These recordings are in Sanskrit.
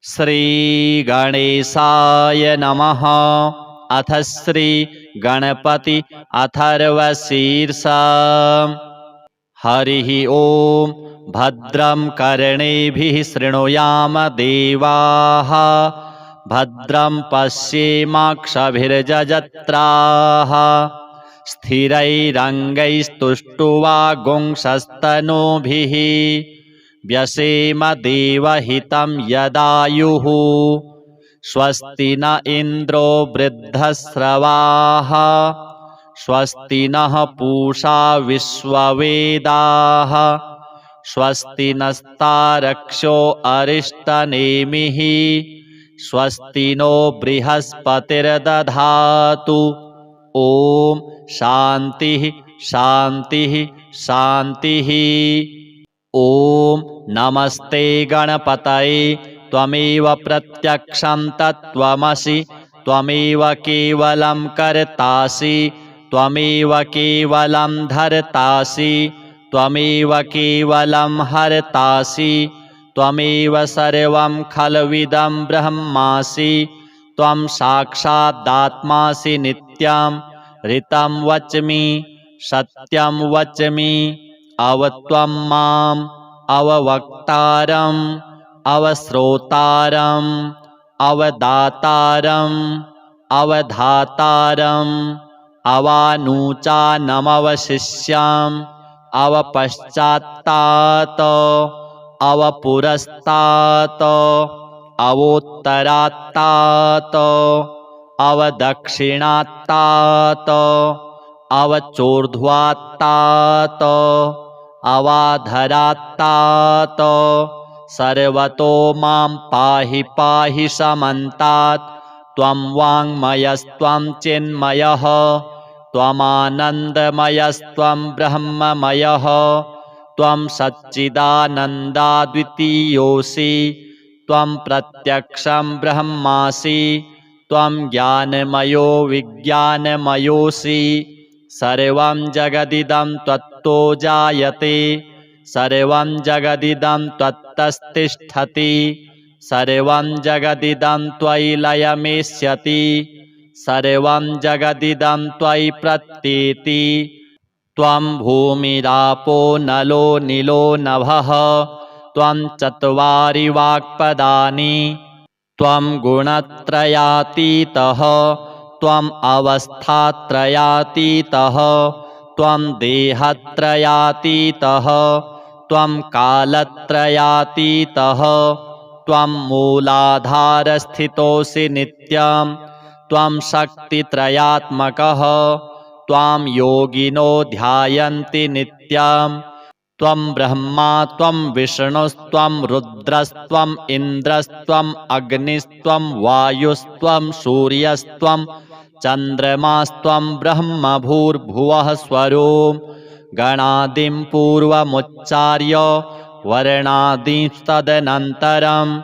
श्रीगणेशाय नमः। अथ श्री गणपति अथर्वशीर्षा। हरिः ॐ। भद्रं कर्णेभिः शृणुयाम देवाः, भद्रं पश्येमाक्षभिर्यजत्राः, स्थिरैरङ्गैस्तुष्टुवागुंसस्तनूभिः, व्यसेम देवहितं यदायुः। स्वस्ति न इन्द्रो वृद्धश्रवाः, स्वस्ति नः पूषा विश्ववेदाः, स्वस्ति नस्तारक्षो अरिष्टनेमिः, स्वस्ति नो बृहस्पतिर्दधातु। ॐ शान्तिः शान्तिः शान्तिः। ॐ नमस्ते गणपतये। त्वमेव प्रत्यक्षं तत्त्वमसि, त्वमेव केवलं कर्तासि, त्वमेव केवलं धर्तासि, त्वमेव केवलं हर्तासि, त्वमेव सर्वं खल्विदं ब्रह्मासि। त्वं साक्षादात्मासि नित्यं, ऋतं वच्मि सत्यं वच्मि। अवत्वं माम् अववक्तारम् अवश्रोतारम् अवदातारम् अवधातारम् अवानुचानमवशिष्याम् अवपश्चात्तात् अवपुरस्तात् अवोत्तरात्तात् अवदक्षिणात्तात् अवचोर्ध्वात्तात् अवाधरात्तात्। सर्वतो मां पाहि पाहि समन्तात्। त्वं वाङ्मयस्त्वं चिन्मयः, त्वमानन्दमयस्त्वं ब्रह्ममयः, त्वं सच्चिदानन्दाद्वितीयोऽसि, त्वं प्रत्यक्षं ब्रह्मासि, त्वं ज्ञानमयो विज्ञानमयोऽसि। सर्वं जगदिदं त्वत्तो जायते, सर्वं जगदिदं त्वत्तस्तिष्ठति, सर्वं जगदिदं त्वयि लयमेष्यति, सर्वं जगदिदं त्वयि प्रत्येति। त्वं भूमिरापो नलो नीलो नभः, त्वं चत्वारि वाक्पदानि, त्वं गुणत्रयातीतः, त्वम् अवस्थात्रयातीतः, त्वं देहत्रयातीतः, त्वं कालत्रयातीतः, त्वं मूलाधारस्थितोऽसि नित्यं, त्वं शक्तित्रयात्मकः, त्वां योगिनो ध्यायन्ति नित्यं। त्वं ब्रह्मा त्वं विष्णुस्त्वं रुद्रस्त्वम् इन्द्रस्त्वम् अग्निस्त्वं वायुस्त्वं सूर्यस्त्वं चन्द्रमास्त्वं ब्रह्म भूर्भुवः स्वरों। गणादिं पूर्वमुच्चार्य वर्णादिंस्तदनन्तरम्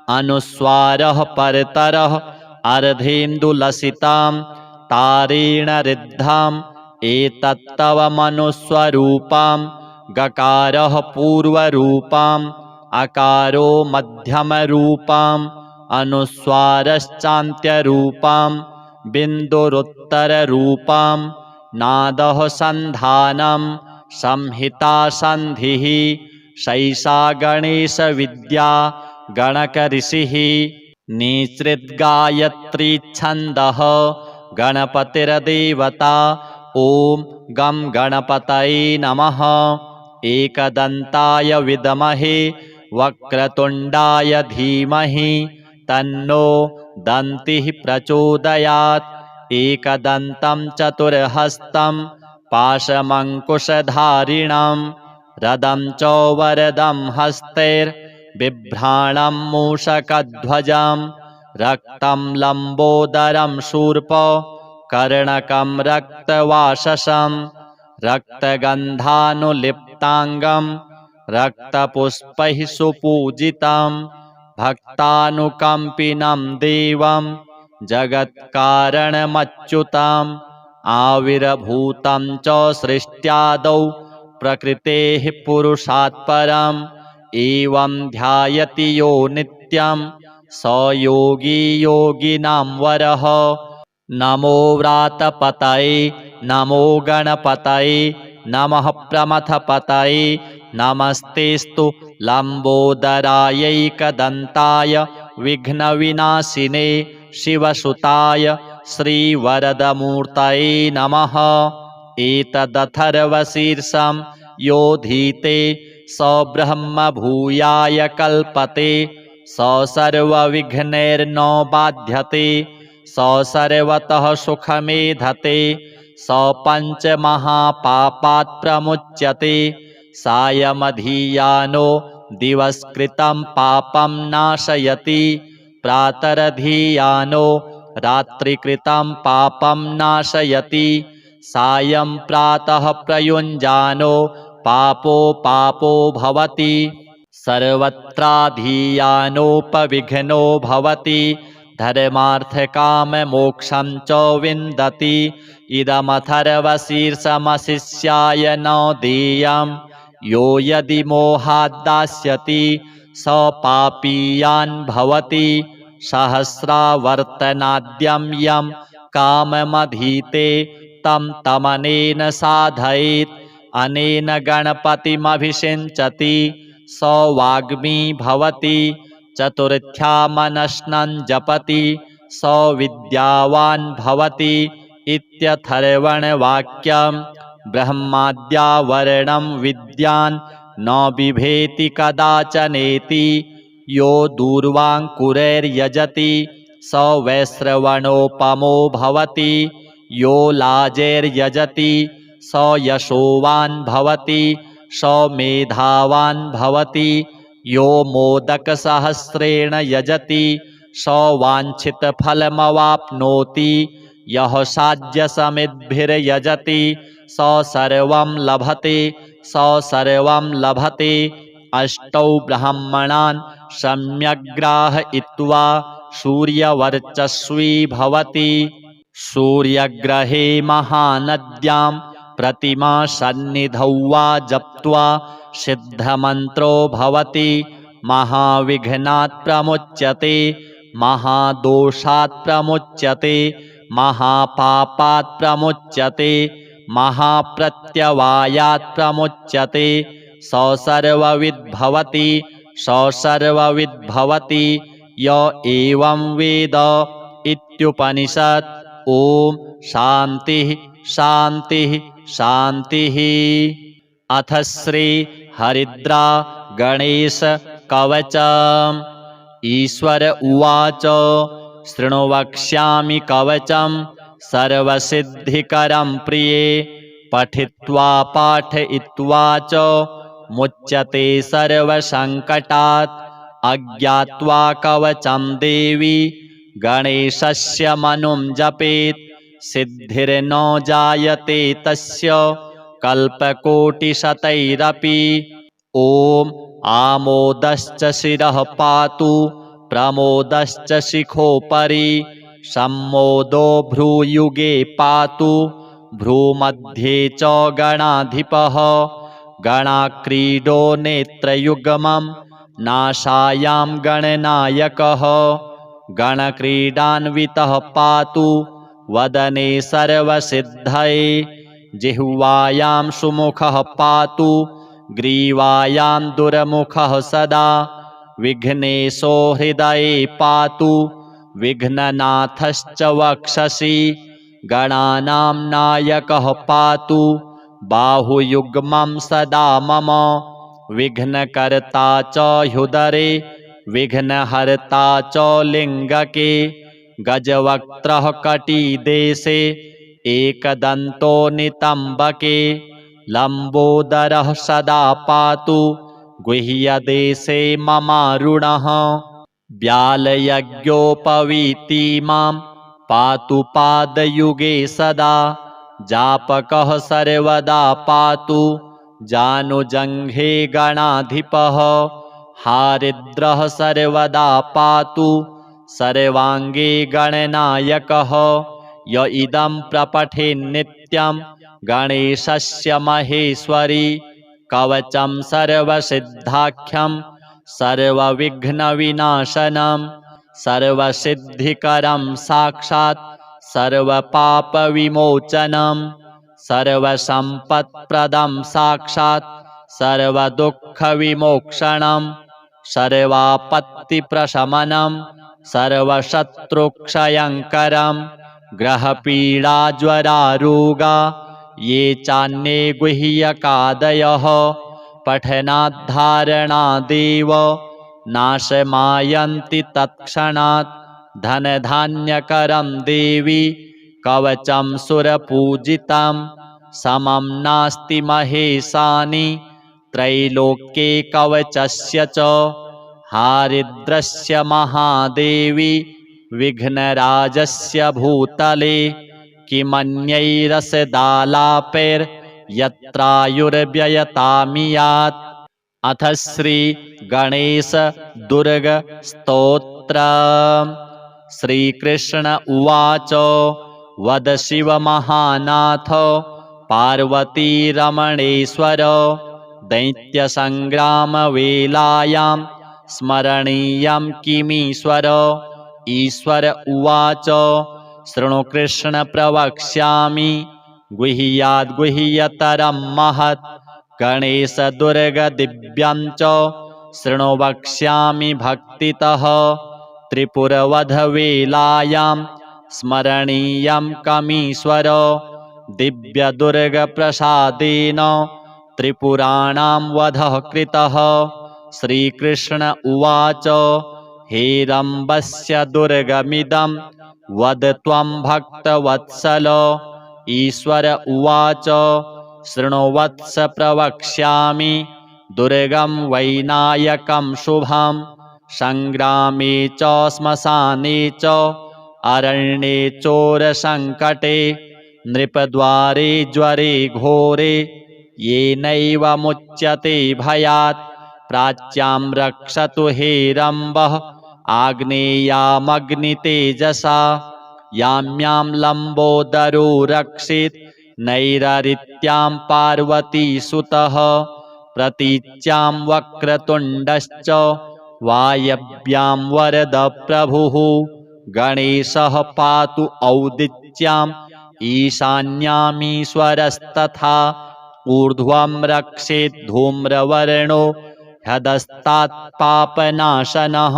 अनुस्वारः परतरः अर्धेन्दुलसितां तारेण ऋद्धाम् एतत्तव मनुस्वरूपम्। गकारः पूर्वरूपम्, अकारो मध्यमरूपम्, अनुस्वारश्चान्त्यरूपम्, बिन्दुरुत्तररूपम्। नादः सन्धानं संहिता सन्धिः, सैषा गणेशविद्या गणकऋषिः। निसृद्गायत्री छन्दः गणपतिर्देवता। ॐ गं गणपतये नमः। एकदन्ताय विद्महे वक्रतुण्डाय धीमहि तन्नो दन्तिः प्रचोदयात्। एकदन्तं चतुर्हस्तं पाशमङ्कुशधारिणं रदं च वरदं हस्तैर्बिभ्राणं मूषकध्वजं रक्तं लम्बोदरं शूर्प कर्णकं रक्तवाससं रक्तगन्धानुलिप्ताङ्गं रक्तपुष्पैः सुपूजितं भक्तानुकम्पिनं देवं जगत्कारणमच्युतम्। आविर्भूतं च सृष्ट्यादौ प्रकृतेः पुरुषात् परम्। एवं ध्यायति यो नित्यं स योगी योगिनां वरः। नमो व्रातपतये नमो गणपतये नमः प्रमथपतये नमस्तेस्तु लम्बोदरायैकदन्ताय विघ्नविनाशिने शिवसुताय श्रीवरदमूर्तये नमः। एतदथर्वशीर्षं योधीते स ब्रह्मभूयाय कल्पते स सर्वविघ्नैर्न बाध्यते स सर्वतः सुखमेधते स पञ्चमहापापात् प्रमुच्यते सायमधियानो दिवस्कृतं पापं नाशयति प्रातरधियानो रात्रिकृतं पापं नाशयति सायं प्रातः प्रयुञ्जानो पापो पापो भवति सर्वत्राधियानोपविघ्नो भवति धर्मार्थकाममोक्षं च विन्दति इदमथर्वशीर्षमशिष्याय न देयं यो यदि मोहाद्दास्यति स पापीयान् भवति सहस्रावर्तनाद्यं यं काममधीते तं तमनेन साधयेत् अनेन गणपतिमभिषिञ्चति स वाग्मी भवति चतुर्थ्यामनश्नं जपति स विद्यावान् भवति इत्यथर्वणवाक्यं ब्रह्माद्यावरणं विद्यान् न बिभेति कदाचनेति यो दूर्वाङ्कुरैर्यजति स वैश्रवणोपमो भवति यो लाजैर्यजति स यशोवान् भवति स मेधावान् भवति यो मोदकसहस्रेण यजति स वाञ्छितफलमवाप्नोति यः साध्यसमिद्भिर्यजति स सर्वं लभते स सर्वं लभते अष्टौ ब्राह्मणान् सम्यग्ग्राहयित्वा सूर्यवर्चस्वी भवति सूर्यग्रहे महानद्यां प्रतिमा सन्निधौ वा जप्त्वा सिद्धमन्त्रो भवति महाविघ्नात् प्रमुच्यते महादोषात् प्रमुच्यते महापापात् प्रमुच्यते महाप्रत्यवायात् प्रमुच्यते स सर्वविद्भवति स सर्वविद्भवति य एवं वेद इत्युपनिषत्। ॐ शान्तिः शान्तिः शान्तिः। अथ श्री हरिद्रा गणेश कवचम्। ईश्वर उवाच शृणु वक्ष्यामि कवचं सर्वसिद्धिकरं प्रिये पठित्वा पाठयित्वा च मुच्यते सर्वसङ्कटात्। अज्ञात्वा कवचं देवी गणेशस्य मनुं जपेत् सिद्धिर्न जायते तस्य कल्पकोटिशतैरपि। ॐ आमोदश्च शिरः पातु प्रमोदश्च शिखोपरि सम्मोदो भ्रूयुगे पातु भ्रूमध्ये च गणाधिपः गणाक्रीडो नेत्रयुग्मं नासायां गणनायकः गणक्रीडान्वितः पातु वदने सर्वसिद्धये जिह्वायां सुमुखः पातु ग्रीवायां दुर्मुखः सदा विघ्नेशो हृदये पातु विघ्ननाथश्च वक्षसि गणानां नायकः पातु बाहुयुग्मं सदा मम विघ्नकर्ता च ह्युदरे विघ्नहर्ता च लिङ्गके गजवक्त्रः कटिदेशे एकदन्तो नितम्बके लम्बोदरः सदा पातु गुह्यदेशे ममारुणः व्यालयज्ञोपवीति मां पातु पादयुगे सदा जापकः सर्वदा पातु जानुजङ्घे गणाधिपः हारिद्रः सर्वदा पातु सर्वाङ्गे गणनायकः य इदं प्रपठेन्नित्यं गणेशस्य महेश्वरी कवचं सर्वसिद्धाख्यं सर्वविघ्नविनाशनं सर्वसिद्धिकरं साक्षात् सर्वपापविमोचनं सर्वसम्पत्प्रदं साक्षात् सर्वदुःखविमोक्षणं सर्वापत्तिप्रशमनं सर्वशत्रुक्षयङ्करं ग्रहपीडाज्वरारोगा ये चान्ये गुह्यकादयः पठनाद्धारणादेव नाशमायन्ति तत्क्षणात् धनधान्यकरं देवी कवचं सुरपूजितं समं नास्ति महेशानि त्रैलोक्ये कवचस्य च हारिद्रस्य महादेवी विघ्नराजस्य भूतले किमन्यैरसदालापैर्यत्रायुर्व्ययतामियात्। अथ श्री गणेश दुर्ग स्तोत्र। श्रीकृष्ण उवाच वद शिव महानाथ पार्वती रमणेश्वर दैत्यसंग्रामवेलायां स्मरणीयं किमीश्वर। ईश्वर उवाच शृणु कृष्ण प्रवक्ष्यामि गुह्याद्गुह्यतरं महत् गणेश दुर्ग दिव्यं च शृणु वक्ष्यामि भक्तितः। त्रिपुरवधवेलायां स्मरणीयं कमीश्वर दिव्यदुर्गप्रसादेन त्रिपुराणां वधः कृतः। श्रीकृष्ण उवाच हेरम्बस्य दुर्गमिदं वद त्वं भक्तवत्सल। ईश्वर उवाच शृणु वत्स प्रवक्ष्यामि दुर्गं वैनायकं शुभं संग्रामे च श्मशाने च अरण्ये चोरसङ्कटे नृपद्वारे ज्वरे घोरे येनैव मुच्यते भयात् प्राच्यां रक्षतु हेरम्बः आग्नेयामग्नितेजसा यां यां लम्बोदरो रक्षेत् नैररित्यां पार्वतीसुतः प्रतीच्यां वक्रतुण्डश्च वायव्यां वरदप्रभुः गणेशः पातु औदिच्याम् ईशान्यामीश्वरस्तथा ऊर्ध्वं रक्षेत् धूम्रवर्णो ह्यधस्तात् पापनाशनः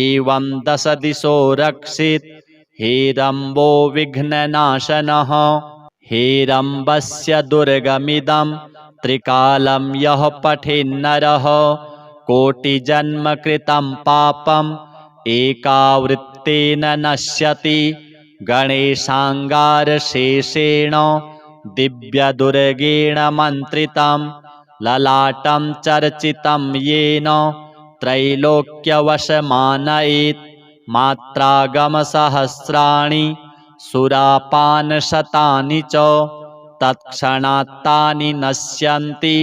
एवं दश दिशो रक्षेत् हेरम्बो विघ्ननाशनः। हेरम्बस्य दुर्गमिदं त्रिकालं यः पठेन्नरः कोटिजन्म कृतं पापम् एकावृत्तेन नश्यति। गणेशाङ्गारशेषेण दिव्यदुर्गेण मन्त्रितं ललाटं चर्चितं येन त्रैलोक्यवशमानयेत् मात्रागमसहस्राणि सुरापानशतानि च तत्क्षणात्तानि नश्यन्ति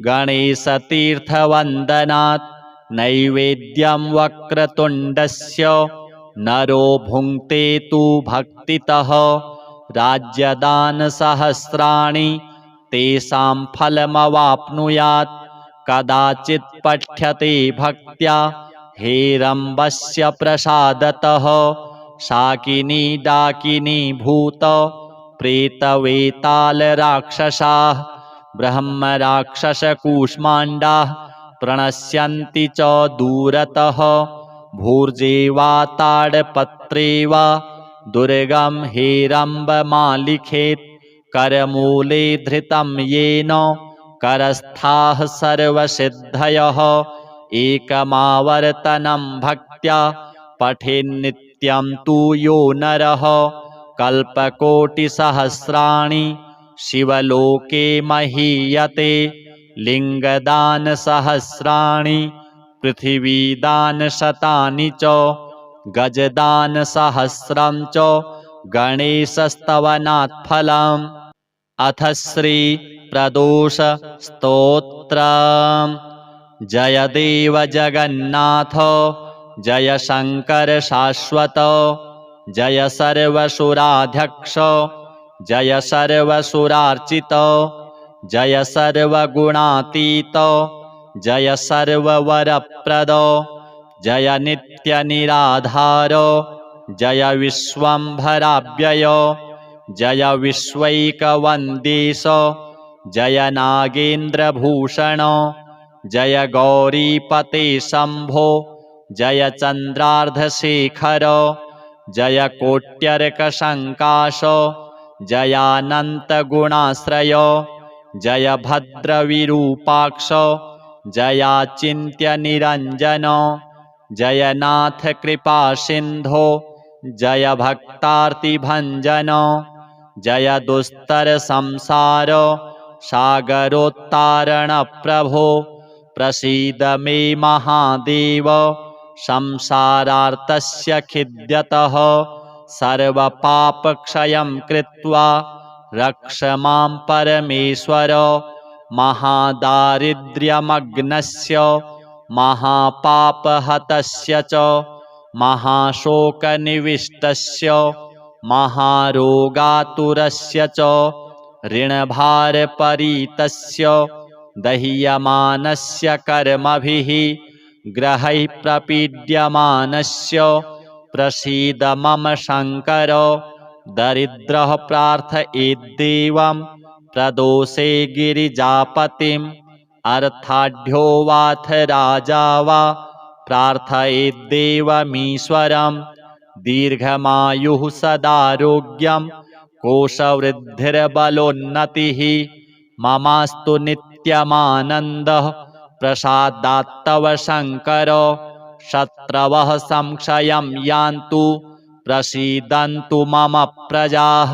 गणेशतीर्थवन्दनात्। नैवेद्यं वक्रतुण्डस्य नरो भुङ्क्ते तु भक्तितः राज्यदानसहस्राणि तेषां फलमवाप्नुयात्। कदाचित् पठ्यते भक्त्या हेरम्बस्य प्रसादतः शाकिनी डाकिनी भूत प्रेतवेतालराक्षसाः ब्रह्मराक्षसकूष्माण्डाः प्रणश्यन्ति च दूरतः। भूर्जे वा ताडपत्रे वा दुर्गं हेरम्बमालिखेत् करमूले धृतं येन करस्थाः सर्वसिद्धयः। एकमावर्तनं भक्त्या पठेन्नित्यं तु यो नरः कल्पकोटिसहस्राणि शिवलोके महीयते। लिङ्गदानसहस्राणि पृथिवीदानशतानि च गजदानसहस्रं च गणेशस्तवनात् फलम्। अथ श्री प्रदोष स्तोत्र। जय देव जगन्नाथ जय शंकर शाश्वत जय सर्वसुराध्यक्ष जय सर्वसुरार्चित जय सर्वगुणातीत जय सर्ववरप्रद जय नित्यनिराधारो जय विश्वम्भराव्ययो जय विश्वैकवन्देश जय नागेन्द्रभूषणो जय गौरीपते शम्भो जय चन्द्रार्धशेखर जय कोट्यर्कशङ्काश जयानन्तगुणाश्रय जय भद्रविरूपाक्ष जयाचिन्त्यनिरञ्जन जय नाथ कृपासिन्धो जय भक्तार्तिभञ्जन जय दुस्तरसंसार सागरोत्तारणप्रभो प्रसीद मे महादेव संसारार्तस्य खिद्यतः सर्वपापक्षयं कृत्वा रक्ष मां परमेश्वर महादारिद्र्यमग्नस्य महापापहतस्य च महाशोकनिविष्टस्य महारोगातुरस्य च ऋणभारपरीतस्य दह्यमानस्य कर्मभिः ग्रहैः प्रपीड्यमानस्य प्रसीद मम शङ्कर दरिद्रः प्रार्थयेद्देवं प्रदोषे गिरिजापतिम् अर्थाढ्यो वाथ राजा वा प्रार्थयेद्देवमीश्वरं दीर्घमायुः सदारोग्यं कोशवृद्धिर्बलोन्नतिः ममास्तु नित्यमानन्दः प्रसादात्तव शङ्कर शत्रवः संक्षयं यान्तु प्रसीदन्तु मम प्रजाः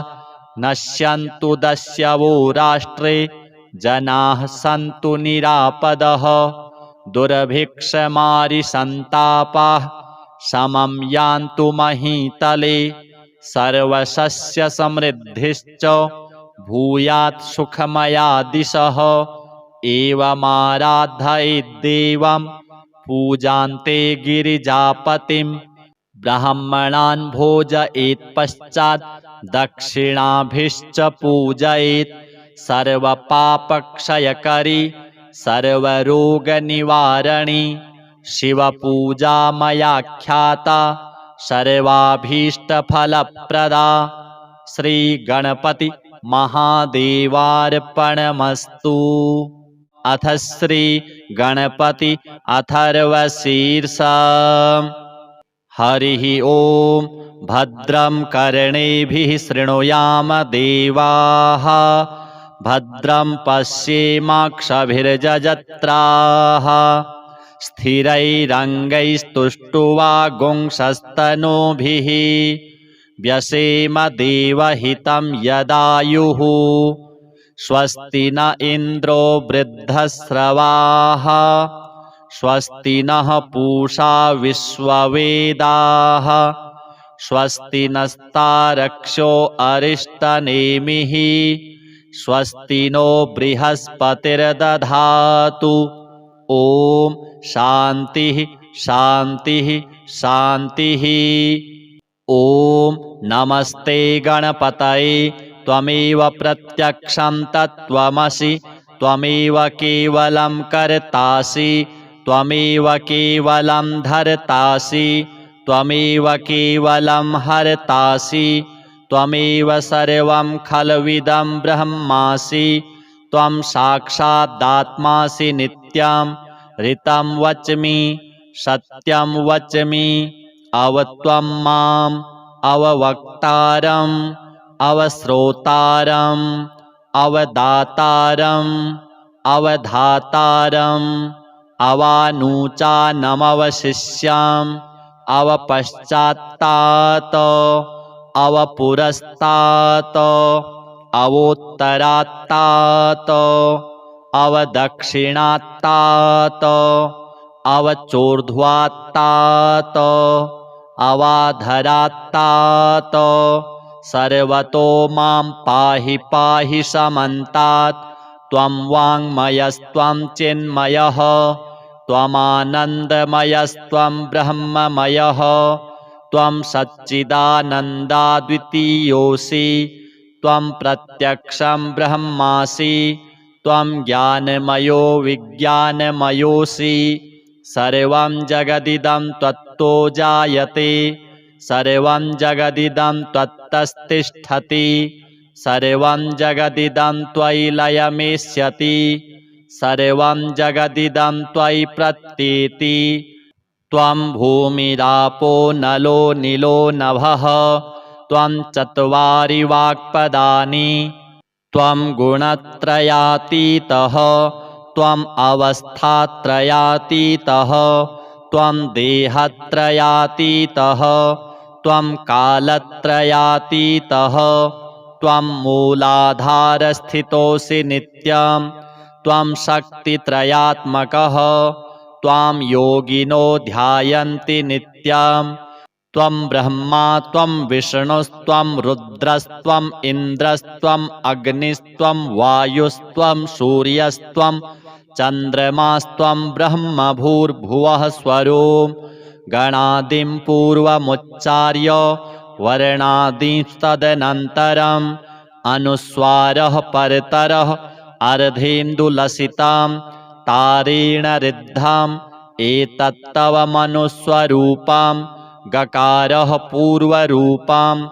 नश्यन्तु दस्यवो राष्ट्रे जनाः सन्तु निरापदः दुर्भिक्षमारिसन्तापाः समं यान्तु महीतले सर्वसस्यसमृद्धिश्च भूयात् सुखमया दिशः एवमाराधयेद्देवं पूजान्ते गिरिजापतिं ब्राह्मणान् भोजयेत्पश्चात् दक्षिणाभिश्च पूजयेत् सर्वपापक्षयकरी सर्वरोगनिवारणी शिवपूजा मया ख्याता सर्वाभीष्टफलप्रदा श्रीगणपति महादेवार्पणमस्तु। अथ श्री गणपति अथर्वशीर्षा। हरिः ओं भद्रं कर्णेभिः शृणुयाम देवाः भद्रं पश्येमाक्षभिर्यजत्राः स्थिरैरङ्गैस्तुष्टुवागुंसस्तनूभिः व्यसेम देवहितं यदायुः स्वस्ति न इन्द्रो वृद्धश्रवाः स्वस्ति नः पूषा विश्ववेदाः स्वस्ति नस्तारक्षो अरिष्टनेमिः स्वस्ति नो बृहस्पतिर्दधातु। ॐ शान्तिः शान्तिः शान्तिः। ॐ नमस्ते गणपतये त्वमेव प्रत्यक्षं तत्त्वमसि त्वमेव केवलं कर्तासि त्वमेव केवलं धर्तासि त्वमेव केवलं हर्तासि त्वमेव सर्वं खल्विदं ब्रह्मासि त्वं साक्षादात्मासि नित्यं ऋतं वच्मि सत्यं वच्मि अवत्वं माम् अववक्तारम् अवश्रोतारम् अवदातारम् अवधातारम् अवानुचानमवशिष्याम् अवपश्चात्तात् अवपुरस्तात् अवोत्तरात्तात् अवदक्षिणात्तात् अवचोर्ध्वात्तात् अवाधरात्तात् सर्वतो मां पाहि पाहि समन्तात् त्वं वाङ्मयस्त्वं चिन्मयः त्वमानन्दमयस्त्वं ब्रह्ममयः त्वं सच्चिदानन्दाद्वितीयोऽसि त्वं प्रत्यक्षं ब्रह्मासि त्वं ज्ञानमयो विज्ञानमयोऽसि सर्वं जगदिदं त्वत्तो जायते सर्वं जगदिदं त्वत्तस्तिष्ठति सर्वं जगदिदं त्वयि लयमेष्यति सर्वं जगदिदं त्वयि प्रत्येति त्वं भूमिरापो नलो नीलो नभः त्वं चत्वारि वाक्पदानि त्वं गुणत्रयातीतः त्वम् अवस्थात्रयातीतः त्वं देहत्रयातीतः त्वं कालत्रयातीतः त्वं मूलाधारस्थितोऽसि नित्यं त्वं शक्तित्रयात्मकः त्वां योगिनो ध्यायन्ति नित्यं त्वं ब्रह्मा त्वं विष्णुस्त्वं रुद्रस्त्वम् इन्द्रस्त्वम् अग्निस्त्वं वायुस्त्वं सूर्यस्त्वं चन्द्रमास्त्वं ब्रह्म भूर्भुवः स्वरों गणादिं पूर्वमुच्चार्य वर्णादिंस्तदनन्तरम् अनुस्वारः परतरः अर्धेन्दुलसितां तारेण रिद्धम् एतत्तव मनुस्वरूपम् गकारः पूर्वरूपम्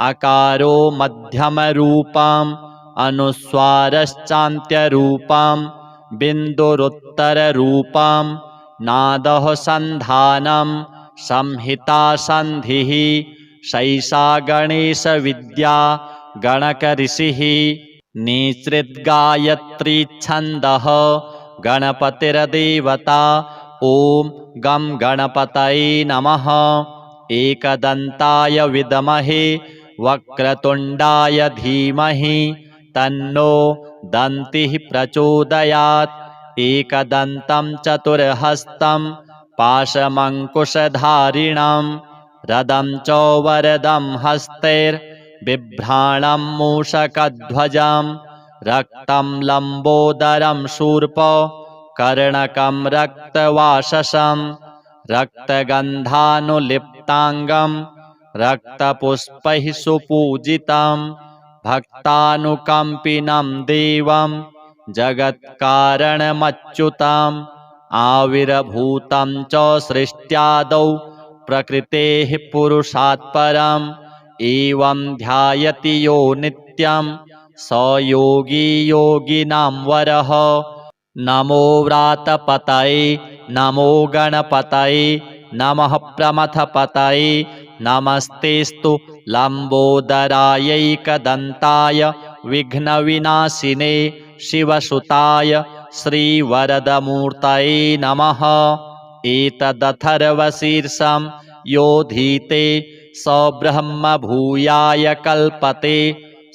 अकारो मध्यमरूपम् अनुस्वारश्चान्त्यरूपम् बिन्दुरुत्तररूपम् नादः सन्धानम् संहिता सन्धिः शैषा गणेशविद्या गणकऋषिः निसृद्गायत्री छन्दः गणपतिर्देवता ॐ गं गणपतये नमः एकदन्ताय विद्महे वक्रतुण्डाय धीमहि तन्नो दन्तिः प्रचोदयात् एकदन्तं चतुर्हस्तं पाशमङ्कुशधारिणं रदं च वरदं हस्तैर्बिभ्राणं मूषकध्वजं रक्तं लम्बोदरं शूर्प कर्णकं रक्तवाससं रक्तगन्धानुलिप्ताङ्गं रक्तपुष्पैः सुपूजितं भक्तानुकम्पिनं देवं जगत्कारणमच्युतम् आविर्भूतं च सृष्ट्यादौ प्रकृतेः पुरुषात् परम् एवं ध्यायति यो नित्यं स योगी योगिनां वरः नमो व्रातपतये नमो गणपतये नमः प्रमथपतये नमस्तेस्तु लम्बोदरायैकदन्ताय विघ्नविनाशिने शिवसुताय श्रीवरदमूर्तये नमः एतदथर्वशीर्षं योधीते स ब्रह्मभूयाय कल्पते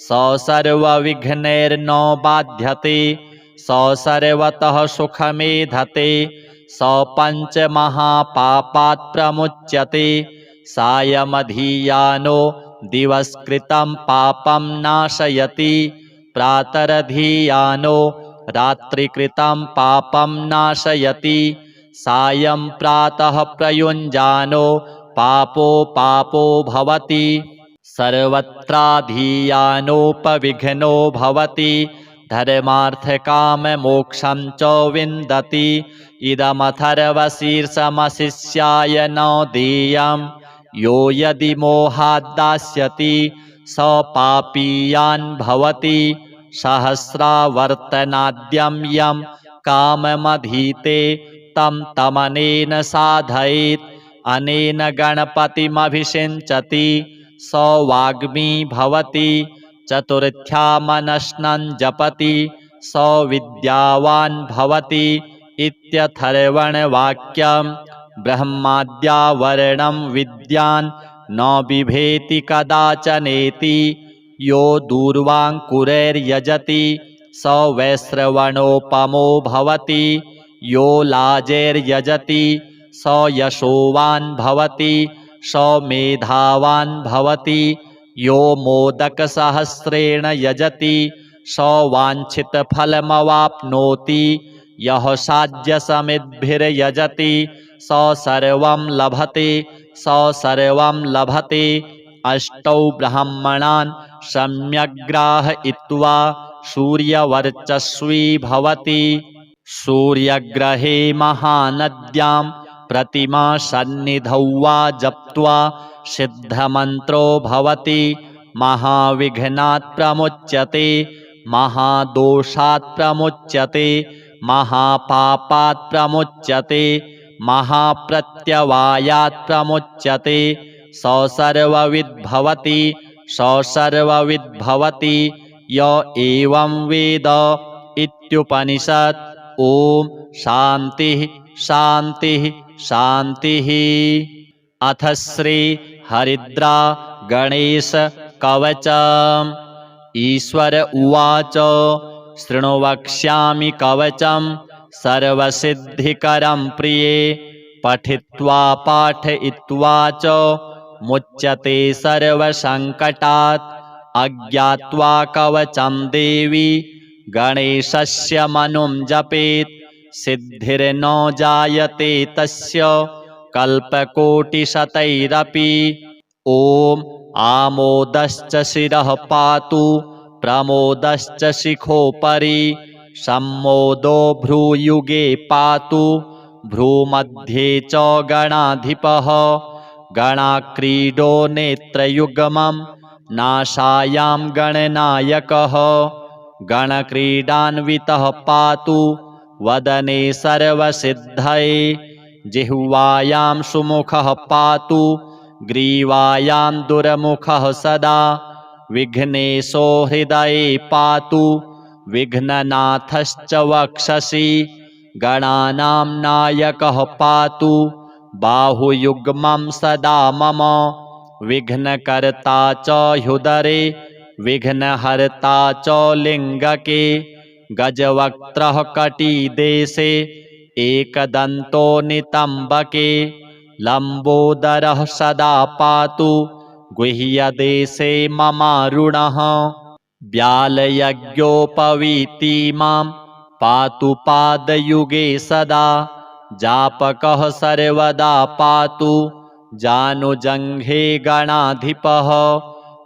स सर्वविघ्नैर्न बाध्यते स सर्वतः सुखमेधते स पञ्चमहापापात् प्रमुच्यते सायमधीयानो दिवस्कृतं पापं नाशयति प्रातरधीयानो रात्रिकृतं पापं नाशयति सायं प्रातः प्रयुञ्जानो पापो भवति सर्वत्राधीयानोपविघ्नो भवति धर्मार्थकाममोक्षं च विन्दति इदमथर्वशीर्षमशिष्याय न देयं यो यदि मोहाद्दास्यति स पापीयान् भवति सहस्रावर्तनाद्यं यं काममधीते तं तमनेन साधयेत् अनेन गणपतिमभिषिञ्चति स वाग्मी भवति चतुर्थ्यामनश्नं जपति स विद्यावान् भवति इत्यथर्वणवाक्यं ब्रह्माद्यावरणं विद्यान् न बिभेति कदाचनेति यो दूर्वाङ्कुरैर्यजति स वैश्रवणोपमो भवति यो लाजैर्यजति स यशोवान् भवति स मेधावान् भवति यो मोदकसहस्रेण यजति स वाञ्छितफलमवाप्नोति यः साध्यसमिद्भिर्यजति स सर्वं लभते अष्टौ ब्राह्मणान् सम्यग् ग्राहयित्वा सूर्यवर्चस्वी भवति सूर्यग्रहे महानद्यां प्रतिमा सन्निधौ वा जप्त्वा सिद्धमन्त्रो भवति महाविघ्नात् प्रमुच्यते महादोषात् प्रमुच्यते महापापात् प्रमुच्यते महाप्रत्यवायात् प्रमुच्यते स सर्वविद्भवति स सर्वविद्भवति य एवं वेद इत्युपनिषत्। ॐ शान्तिः शान्तिः शान्तिः। अथ श्री हरिद्रा गणेश कवचम्। ईश्वर उवाच शृणु वक्ष्यामि कवचं सर्वसिद्धिकरं प्रिये पठित्वा पाठयित्वा च मुच्यते सर्वसङ्कटात्। अज्ञात्वा कवचं देवी गणेशस्य मनुं जपेत् सिद्धिर्न जायते तस्य कल्पकोटिशतैरपि। ॐ आमोदश्च शिरः पातु प्रमोदश्च शिखोपरि सम्मोदो भ्रूयुगे पातु भ्रूमध्ये च गणाधिपः गणाक्रीडो नेत्रयुग्मं नासायां गणनायकः गणक्रीडान्वितः पातु वदने सर्वसिद्धये जिह्वायां सुमुखः पातु ग्रीवायां दुर्मुखः सदा विघ्नेशो हृदये पातु विघ्ननाथश्च वक्षसि गणानां नायकः पातु बाहुयुग्मं सदा मम विघ्नकर्ता च ह्युदरे विघ्नहर्ता च लिङ्गके गजवक्त्रः कटिदेशे एकदन्तो नितम्बके लम्बोदरः सदा पातु गुह्यदेशे ममारुणः व्यालयज्ञोपवीति मां पातु पादयुगे सदा जापकः सर्वदा पातु जानुजङ्घे गणाधिपः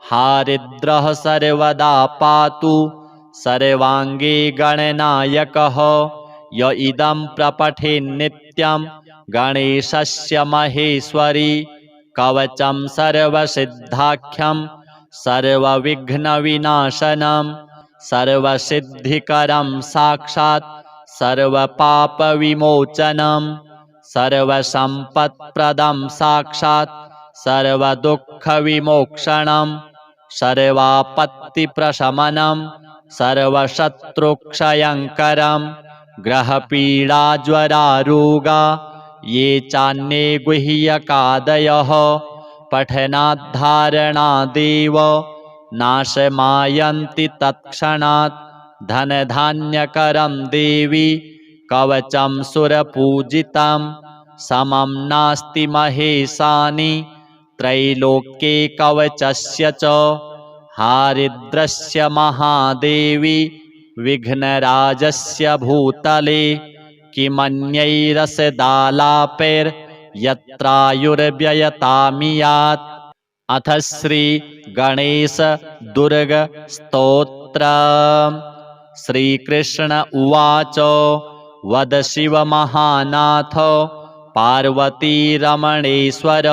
हारिद्रः सर्वदा पातु सर्वाङ्गे गणनायकः य इदं प्रपठेन्नित्यं गणेशस्य महेश्वरी कवचं सर्वसिद्धाख्यं सर्वविघ्नविनाशनं सर्वसिद्धिकरं साक्षात् सर्वपापविमोचनं सर्वसम्पत्प्रदं साक्षात् सर्वदुःखविमोक्षणं सर्वापत्तिप्रशमनं सर्वशत्रुक्षयङ्करं ग्रहपीडाज्वरारोगा ये चान्ये गुह्यकादयः पठनाद्धारणादेव नाशमायन्ति तत्क्षणात् धनधान्यकरं देवी कवचं सुरपूजितं समं नास्ति महेशानि त्रैलोक्ये कवचस्य च हारिद्रस्य महादेवी विघ्नराजस्य भूतले किमन्यैरसदालापैर्यत्रायुर्व्ययतामियात्। अथ श्री गणेश दुर्ग स्तोत्र। श्रीकृष्ण उवाच वद शिव महानाथ पार्वती रमणेश्वर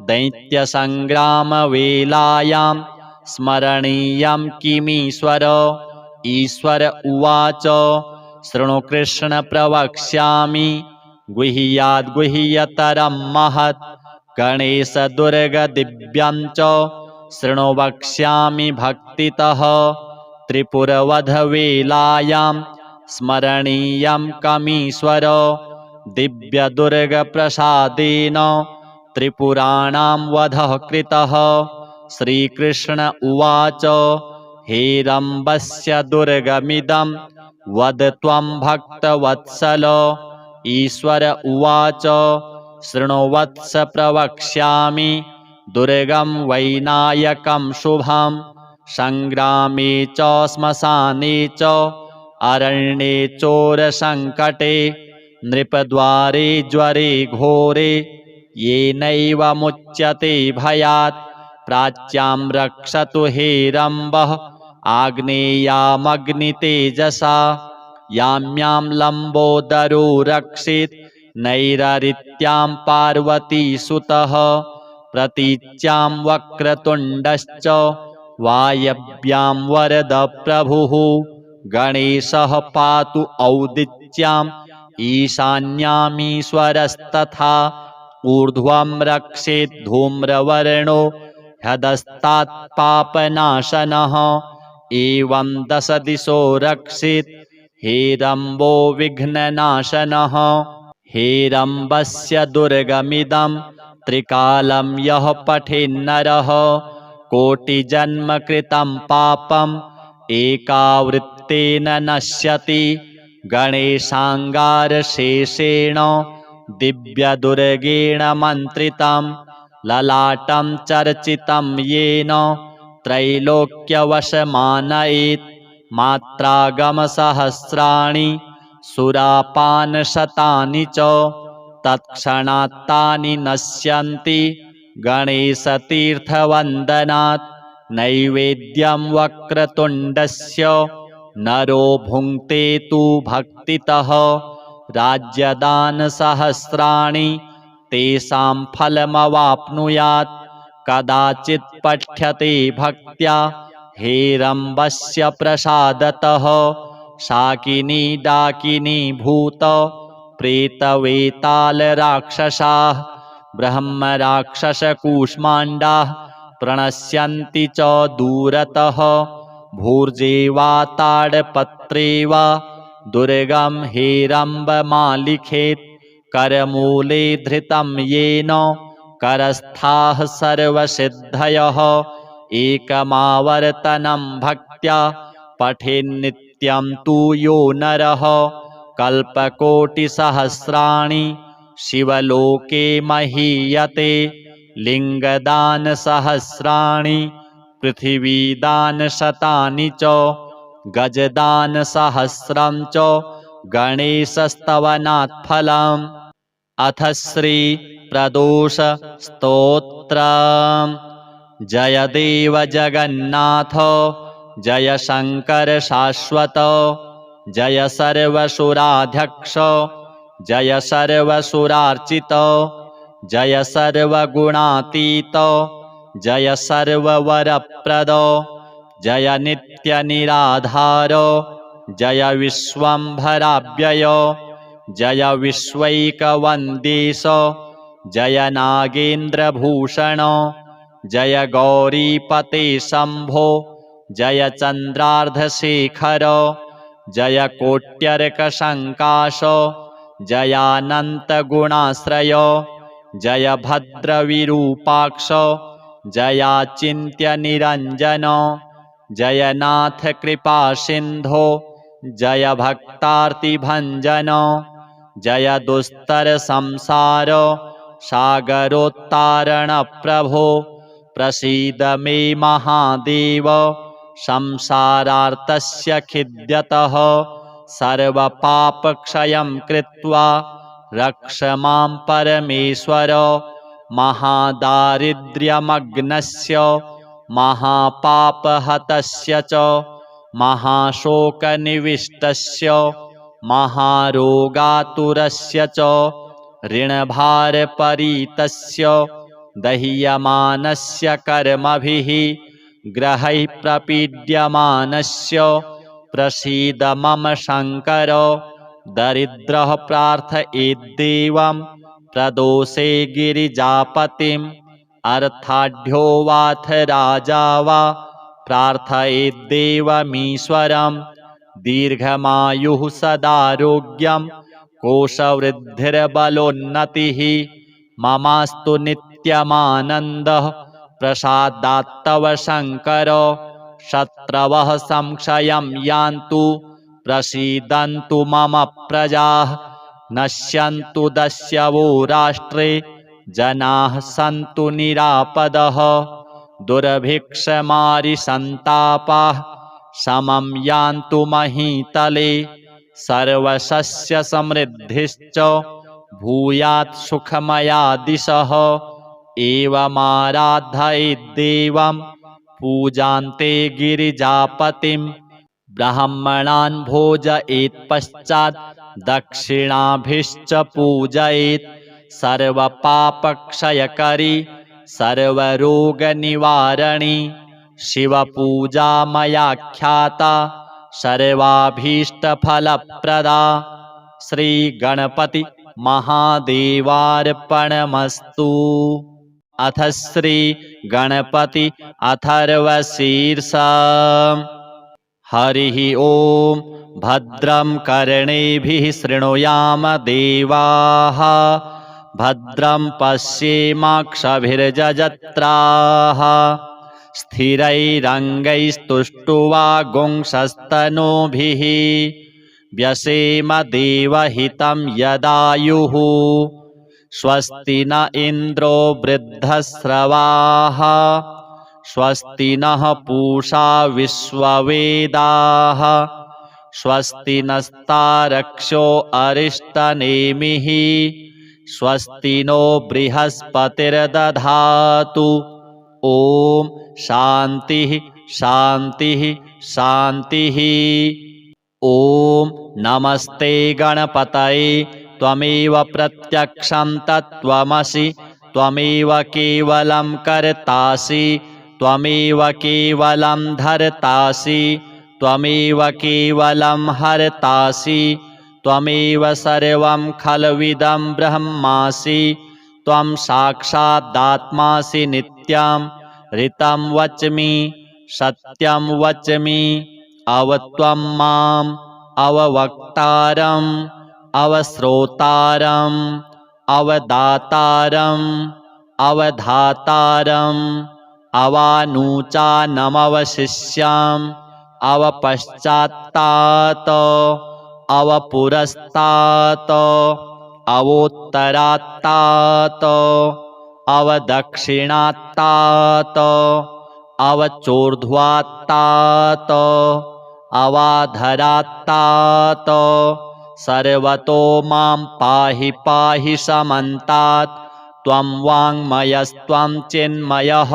दैत्यसङ्ग्रामवेलायां स्मरणीयं किमीश्वर। ईश्वर उवाच शृणु कृष्ण प्रवक्ष्यामि गुह्याद्गुह्यतरं महत् गणेशदुर्गदिव्यं च शृणु वक्ष्यामि भक्तितः त्रिपुरवधवेलायां स्मरणीयं कमीश्वर दिव्यदुर्गप्रसादेन त्रिपुराणां वधः कृतः। श्रीकृष्ण उवाच हेरम्बस्य दुर्गमिदं वद त्वं भक्तवत्सल। ईश्वर उवाच शृणु वत्स प्रवक्ष्यामि दुर्गं वैनायकं शुभं संग्रामे च श्मशाने च अरण्ये चोरसङ्कटे नृपद्वारे ज्वरे घोरे येनैव मुच्यते भयात् प्राच्यां रक्षतु हेरम्बः आग्नेयामग्नितेजसा याम्यां लम्बोदरो रक्षेत् नैररित्यां पार्वतीसुतः प्रतीच्यां वक्रतुण्डश्च वायव्यां वरदप्रभुः गणेशः पातु औदिच्याम् ईशान्यामीश्वरस्तथा ऊर्ध्वं रक्षेत् धूम्रवर्णो ह्यधस्तात् पापनाशनः एवं दशदिशो रक्षेत् हेरम्बो विघ्ननाशनः हेरम्बस्य दुर्गमिदं त्रिकालं यः पठेन्नरः कोटिजन्मकृतं पापम् एकावृत्तेन नश्यति गणेशाङ्गारशेषेण दिव्यदुर्गेण मन्त्रितं ललाटं चर्चितं येन त्रैलोक्यवशमानयेत् मात्रागमसहस्राणि सुरापानशतानि च तत्क्षणात्तानि नश्यन्ति गणेशतीर्थवन्दनात् नैवेद्यं वक्रतुण्डस्य नरो भुङ्क्ते तु भक्तितः राज्यदानसहस्राणि तेषां फलमवाप्नुयात् कदाचित् पठ्यते भक्त्या हेरम्बस्य प्रसादतः शाकिनी डाकिनी भूत प्रेतवेतालराक्षसाः ब्रह्मराक्षसकूष्माण्डाः प्रणश्यन्ति च दूरतः भूर्जे वा ताडपत्रे वा दुर्गं हेरम्बमालिखेत् करमूले धृतं येन करस्थाः सर्वसिद्धयः एकमावर्तनं भक्त्या पठेन्नित्यं तु यो नरः कल्पकोटिसहस्राणि शिवलोके महीयते लिङ्गदानसहस्राणि पृथिवीदानशतानि च गजदानसहस्रं च गणेशस्तवनात् फलम् अथ श्रीप्रदोषस्तोत्रम् जय देव जगन्नाथ जय शङ्कर शाश्वत जय सर्वसुराध्यक्ष जय सर्वसुरार्चित जय सर्वगुणातीत जय सर्ववरप्रद जय नित्यनिराधार जय विश्वम्भराव्यय जय विश्वैकवन्देश जय नागेन्द्रभूषण जय गौरीपते शम्भो जय चन्द्रार्धशेखर जय कोट्यर्कसङ्काश जयानन्तगुणाश्रय जय भद्रविरूपाक्ष जयाचिन्त्यनिरञ्जन जयनाथ कृपासिन्धो जय भक्तार्तिभञ्जन जय दुस्तरसंसार सागरोत्तारणप्रभो प्रसीद मे महादेव संसारार्तस्य खिद्यतः सर्वपापक्षयं कृत्वा रक्ष मां परमेश्वर महादारिद्र्यमग्नस्य महापापहतस्य च महाशोकनिविष्टस्य महारोगातुरस्य च ऋणभारपरीतस्य दह्यमानस्य कर्मभिः ग्रहैः प्रपीड्यमानस्य प्रसीद मम शङ्कर दरिद्रः प्रार्थयेद्देवं प्रदोषे गिरिजापतिम् अर्थाढ्यो वाथ राजा वा प्रार्थयेद्देवमीश्वरं दीर्घमायुः सदारोग्यं कोशवृद्धिर्बलोन्नतिः ममास्तु नित्यमानन्दः प्रसादात्तव शङ्कर शत्रवः संक्षयं यान्तु प्रसीदन्तु मम प्रजाः नश्यन्तु दस्यवो राष्ट्रे जनाः सन्तु निरापदः दुर्भिक्षमारिसन्तापाः समं यान्तु महीतले सर्वसस्यसमृद्धिश्च भूयात् सुखमया दिशः एवमाराधयेद्देवं पूजान्ते गिरिजापतिं ब्राह्मणान् भोजयेत् पश्चात् दक्षिणाभिश्च पूजयेत्। सर्वपापक्षयकरी सर्वरोगनिवारणी शिवपूजा मया ख्याता सर्वाभीष्टफलप्रदा। श्रीगणपति महादेवार्पणमस्तु। अथ श्री गणपति अथर्वशीर्षा। हरिः ओम। भद्रं कर्णेभिः शृणुयाम देवाः भद्रं पश्येमाक्षभिर्यजत्राः। स्थिरैरङ्गैस्तुष्टुवागुंसस्तनूभिः व्यसेम देवहितं यदायुः। स्वस्ति न इन्द्रो वृद्धश्रवाः स्वस्ति नः पूषा विश्ववेदाः। स्वस्ति नस्तारक्षो अरिष्टनेमिः स्वस्ति नो बृहस्पतिर्दधातु। ओम शान्तिः शान्तिः शान्तिः। ओम नमस्ते गणपतये त्वमेव प्रत्यक्षं तत्त्वमसि त्वमेव केवलं कर्तासि त्वमेव केवलं धर्तासि त्वमेव केवलं हर्तासि त्वमेव सर्वं खल्विदं ब्रह्मासि। त्वं साक्षादात्मासि नित्यं ऋतं वच्मि सत्यं वच्मि। अवत्वं माम् अववक्तारम् अवश्रोतारम् अवदातारम् अवधातारम् अवानुचानमवशिष्याम् अवपश्चात्तात् अवपुरस्तात् अवोत्तरात्तात् अवदक्षिणात्तात् अवचोर्ध्वात्तात् अवाधरात्तात्। सर्वतो मां पाहि पाहि समन्तात्। त्वं वाङ्मयस्त्वं चिन्मयः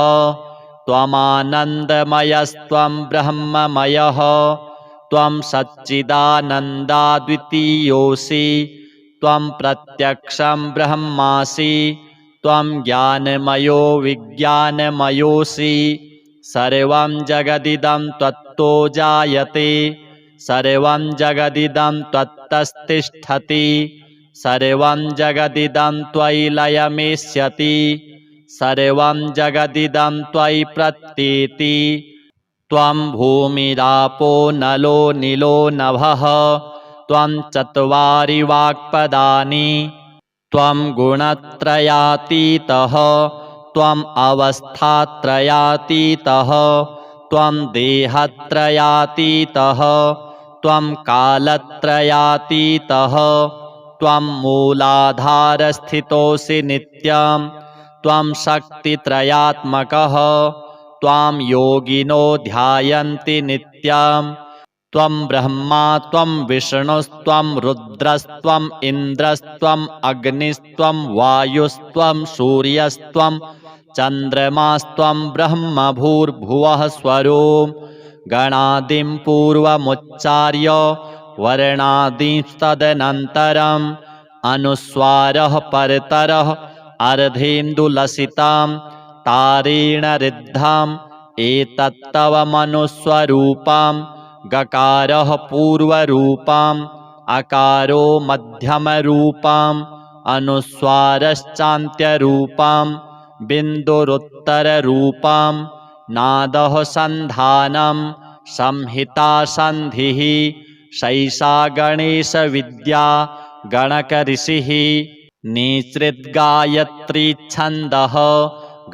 त्वमानन्दमयस्त्वं ब्रह्ममयः। त्वं सच्चिदानन्दाद्वितीयोऽसि त्वं प्रत्यक्षं ब्रह्मासि। त्वं ज्ञानमयो विज्ञानमयोऽसि। सर्वं जगदिदं त्वत्तो जायते सर्वं जगदिदं त्वत्तस्तिष्ठति सर्वं जगदिदं त्वयि लयमेष्यति सर्वं जगदिदं त्वयि प्रत्येति। त्वं भूमिरापो नलो नीलो नभः त्वं चत्वारि वाक्पदानि। त्वं गुणत्रयातीतः त्वम् अवस्थात्रयातीतः त्वं देहत्रयातीतः त्वं कालत्रयातीतः त्वं मूलाधारस्थितोऽसि नित्यं त्वं शक्तित्रयात्मकः त्वां योगिनो ध्यायन्ति नित्यं। त्वं ब्रह्मा त्वं विष्णुस्त्वं रुद्रस्त्वम् इन्द्रस्त्वम् अग्निस्त्वं वायुस्त्वं सूर्यस्त्वं चन्द्रमास्त्वं ब्रह्म भूर्भुवः स्वरों गणादिं पूर्वमुच्चार्य वर्णादिंस्तदनन्तरम् अनुस्वारः परतरः अर्धेन्दुलसितां तारेण ऋद्धम् एतत्तव मनुस्वरूपं। गकारः पूर्वरूपम् अकारो मध्यमरूपम् अनुस्वारश्चान्त्यरूपम् बिन्दुरुत्तररूपम्। नादः सन्धानं संहिता सन्धिः शैषा गणेशविद्या गणकऋषिः। निसृद्गायत्री छन्दः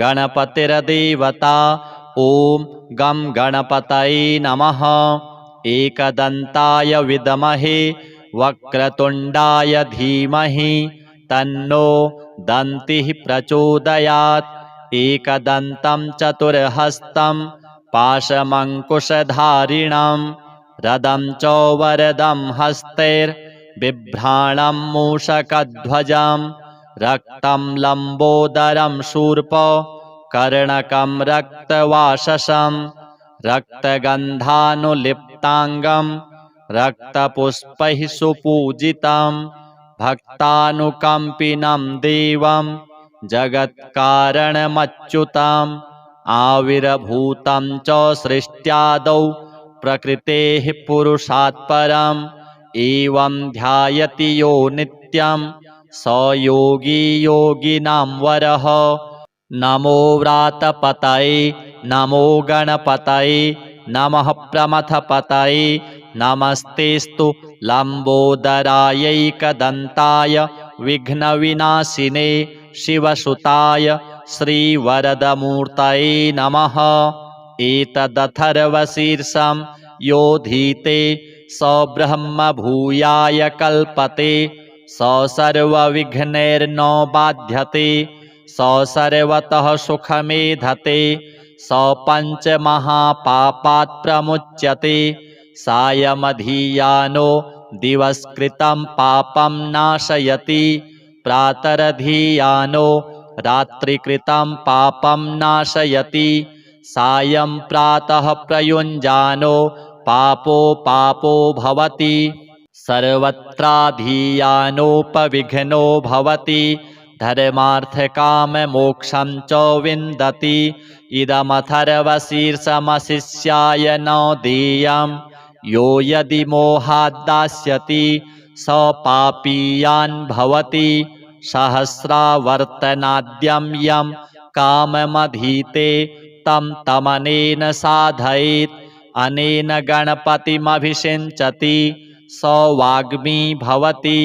गणपतिर्देवता। ॐ गं गणपतये नमः। एकदन्ताय विद्महे वक्रतुण्डाय धीमहि तन्नो दन्तिः प्रचोदयात्। एकदन्तं चतुर्हस्तं पाशमङ्कुशधारिणं रदं च वरदं हस्तैर्बिभ्राणं मूषकध्वजं रक्तं लम्बोदरं शूर्प कर्णकं रक्तवाससं रक्तगन्धानुलिप्ताङ्गं रक्तपुष्पैः सुपूजितं भक्तानुकम्पिनं देवं जगत्कारणमच्युतम् आविर्भूतं च सृष्ट्यादौ प्रकृतेः पुरुषात् परम् एवं ध्यायति यो नित्यं स योगी योगिनां वरः। नमो व्रातपतये नमो गणपतये नमः प्रमथपतये नमस्तेस्तु लम्बोदरायैकदन्ताय विघ्नविनाशिने शिवसुताय श्रीवरदमूर्तये नमः। एतदथर्वशीर्षं योधीते स ब्रह्म भूयाय कल्पते स सर्वविघ्नैर्न बाध्यते स सर्वतः सुखमेधते स पञ्चमहापापात् प्रमुच्यते सायमधीयानो दिवस्कृतं पापं नाशयति प्रातरधीयानो रात्रिकृतं पापं नाशयति सायं प्रातः प्रयुञ्जानो पापो भवति सर्वत्राधीयानोपविघ्नो भवति धर्मार्थकाममोक्षं च विन्दति। इदमथर्वशीर्षमशिष्याय न देयं यो यदि मोहाद्दास्यति स पापीयान् भवति सहस्रावर्तनाद्यं यं काममधीते तं तमनेन साधयेत् अनेन गणपतिमभिषिञ्चति स वाग्मी भवति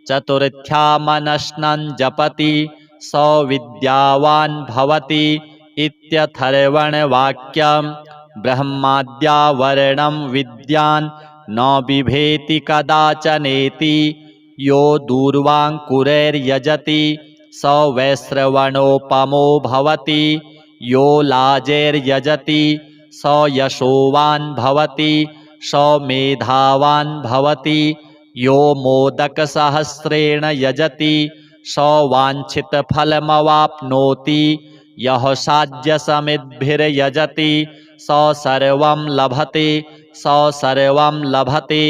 चतुर्थ्यामनश्नं जपति स विद्यावान् भवति इत्यथर्वणवाक्यं ब्रह्माद्यावरणं विद्यान् न बिभेति कदाचनेति यो दूर्वाङ्कुरैर्यजति स वैश्रवणोपमो भवति यो लाजैर्यजति स यशोवान् भवति स मेधावान् भवति यो मोदकसहस्रेण यजति स वाञ्छितफलमवाप्नोति यः साध्यसमिद्भिर्यजति स सर्वं लभते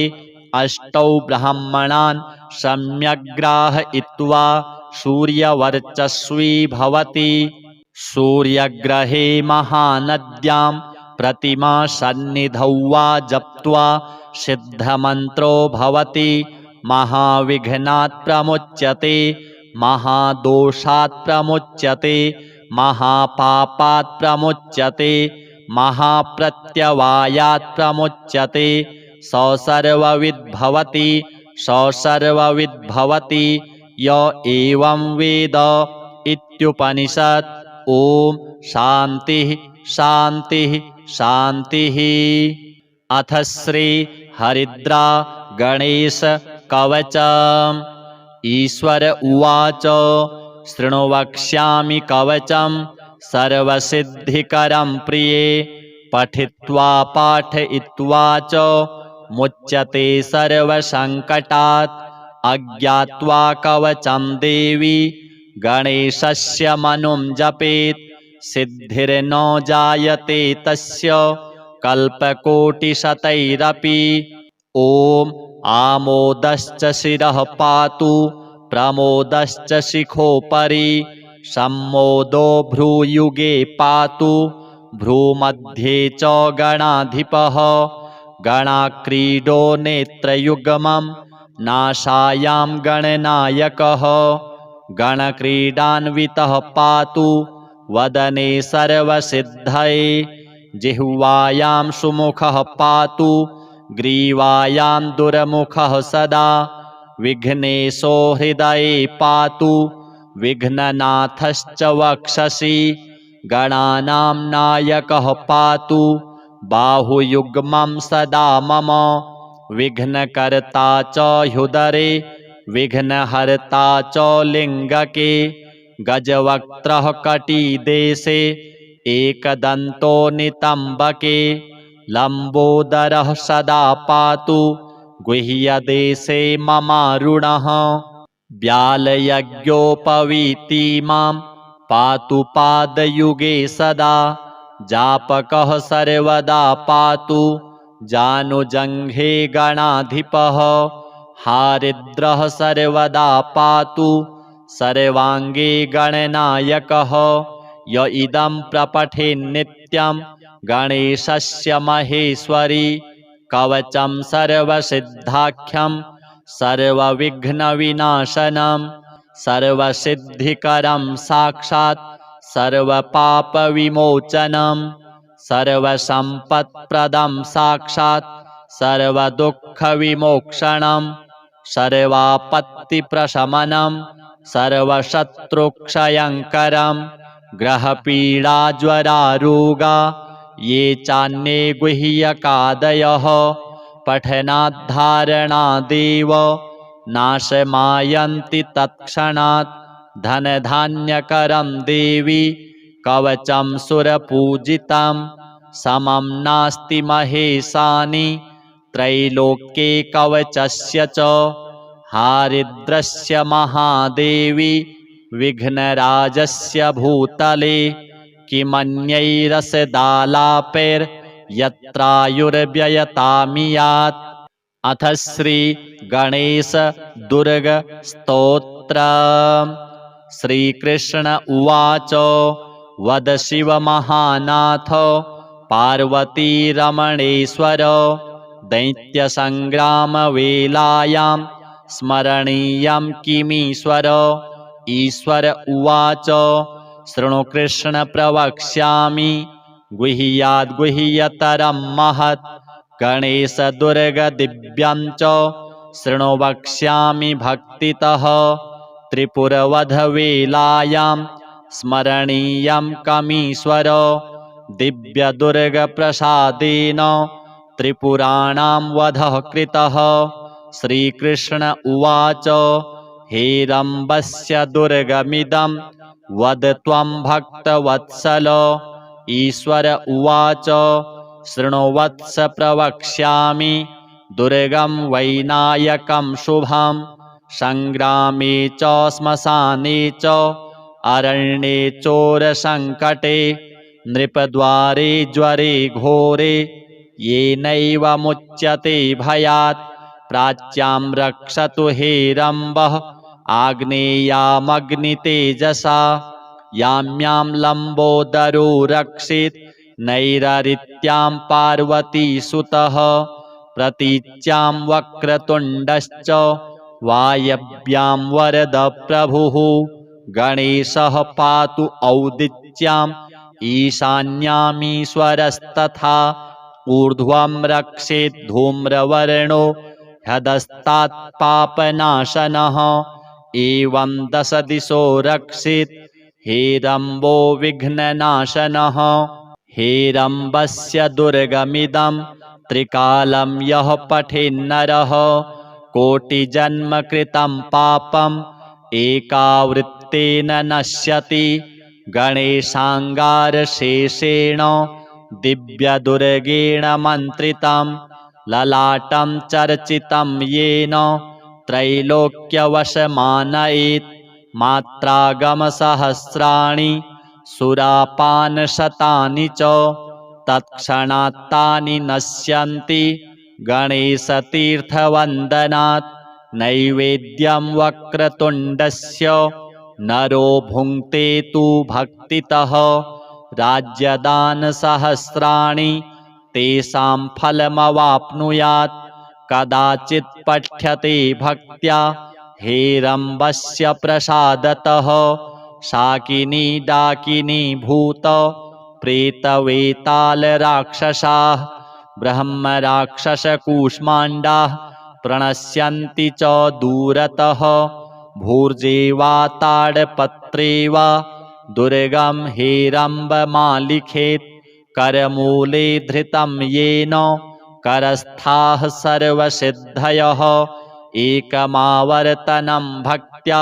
अष्टौ ब्राह्मणान् सम्यग्राहयित्वा सूर्यवर्चस्वी भवति सूर्यग्रहे महानद्यां प्रतिमासन्निधौ वा जप्त्वा सिद्धमन्त्रो भवति महाविघ्नात् प्रमुच्यते महादोषात् प्रमुच्यते महापापात् प्रमुच्यते महाप्रत्यवायात् प्रमुच्यते स सर्वविद् य एवं वेद इत्युपनिषत्। ॐ शान्तिः शान्तिः शान्तिः। अथ श्री हरिद्रा गणेश कवचम्। ईश्वर उवाच शृणु वक्ष्यामि कवचं सर्वसिद्धिकरं प्रिये पठित्वा पाठयित्वा च मुच्यते सर्वसङ्कटात् अज्ञात्वा कवचं देवी गणेशस्य मनुं जपेत् सिद्धिर्न जायते तस्य कल्पकोटिशतैरपि। ॐ आमोदश्च शिरः पातु प्रमोदश्च शिखोपरि सम्मोदो भ्रूयुगे पातु भ्रूमध्ये च गणाधिपः गणाक्रीडो नेत्रयुग्मं नासायां गणनायकः गणक्रीडान्वितः पातु वदने सर्वसिद्धये जिह्वायां सुमुखः पातु ग्रीवायां दुर्मुखः सदा विघ्नेशो हृदये पातु विघ्ननाथश्च वक्षसि गणानां नायकः पातु बाहुयुग्मं सदा मम विघ्नकर्ता च ह्युदरे विघ्नहर्ता च लिङ्गके गजवक्त्रः कटिदेशे एकदन्तो नितम्बके लम्बोदरः सदा पातु गुह्यदेशे ममारुणः व्यालयज्ञोपवीति मां पातु पादयुगे सदा जापकः सर्वदा पातु जानुजङ्घे गणाधिपः हारिद्रः सर्वदा पातु सर्वाङ्गे गणनायकः य इदं प्रपठेन्नित्यं गणेशस्य महेश्वरी कवचं सर्वसिद्धाख्यं सर्वविघ्नविनाशनं सर्वसिद्धिकरं साक्षात् सर्वपापविमोचनं सर्वसम्पत्प्रदं साक्षात् सर्वदुःखविमोक्षणं सर्वापत्तिप्रशमनं सर्वशत्रुक्षयङ्करं ग्रहपीडाज्वरारोगा ये चान्ये गुह्यकादयः पठनाद्धारणादेव नाशमायन्ति तत्क्षणात् धनधान्यकरं देवी कवचं सुरपूजितं समं नास्ति महेशानि त्रैलोक्ये कवचस्य च हारिद्रस्य महादेवी विघ्नराजस्य भूतले किमन्यैरसदालापैर्यत्रायुर्व्ययतामियात्। अथ श्री गणेश दुर्ग स्तोत्र। श्रीकृष्ण उवाच वद शिव महानाथ पार्वतीरमणेश्वर दैत्यसङ्ग्रामवेलायां स्मरणीयं किमीश्वर। ईश्वर उवाच शृणु कृष्ण प्रवक्ष्यामि गुह्याद्गुह्यतरं महत् गणेश दुर्ग दिव्यं च शृणु वक्ष्यामि भक्तितः। त्रिपुरवधवेलायां स्मरणीयं कमीश्वर दिव्यदुर्गप्रसादेन त्रिपुराणां वधः कृतः। श्रीकृष्ण उवाच हेरम्बस्य दुर्गमिदं वद त्वं भक्तवत्सल। ईश्वर उवाच शृणु वत्स प्रवक्ष्यामि दुर्गं वैनायकं शुभं संग्रामे च श्मशाने च अरण्ये चोरसङ्कटे नृपद्वारे ज्वरे घोरे येनैव मुच्यते भयात् प्राच्यां रक्षतु हेरम्बः आग्नेयामग्नितेजसा यां यां लम्बोदरो रक्षेत् नैररित्यां पार्वतीसुतः प्रतीच्यां वक्रतुण्डश्च वायव्यां वरदप्रभुः गणेशः पातु औदिच्याम् ईशान्यामीश्वरस्तथा ऊर्ध्वं रक्षेत् धूम्रवर्णो ह्यधस्तात् पापनाशनः एवं दश दिशो रक्षेत् हेरम्बो विघ्ननाशनः। हेरम्बस्य दुर्गमिदं त्रिकालं यः पठेन्नरः कोटिजन्मकृतं पापम् एकावृत्तेन नश्यति। गणेशाङ्गारशेषेण दिव्यदुर्गेण मन्त्रितं ललाटं चर्चितं येन त्रैलोक्यवशमानयेत्। मात्रागमसहस्राणि सुरापानशतानि च तत्क्षणात्तानि नश्यन्ति गणेशतीर्थवन्दनात्। नैवेद्यं वक्रतुण्डस्य नरो भुङ्क्ते तु भक्तितः राज्यदानसहस्राणि तेषां फलमवाप्नुयात्। कदाचित् पठ्यते भक्त्या हेरम्बस्य प्रसादतः शाकिनी डाकिनी भूत प्रेतवेतालराक्षसाः ब्रह्मराक्षसकूष्माण्डाः प्रणश्यन्ति च दूरतः। भूर्जे वा ताडपत्रे वा दुर्गं हेरम्बमालिखेत् करमूले धृतं येन करस्थाः सर्वसिद्धयः। एकमावर्तनं भक्त्या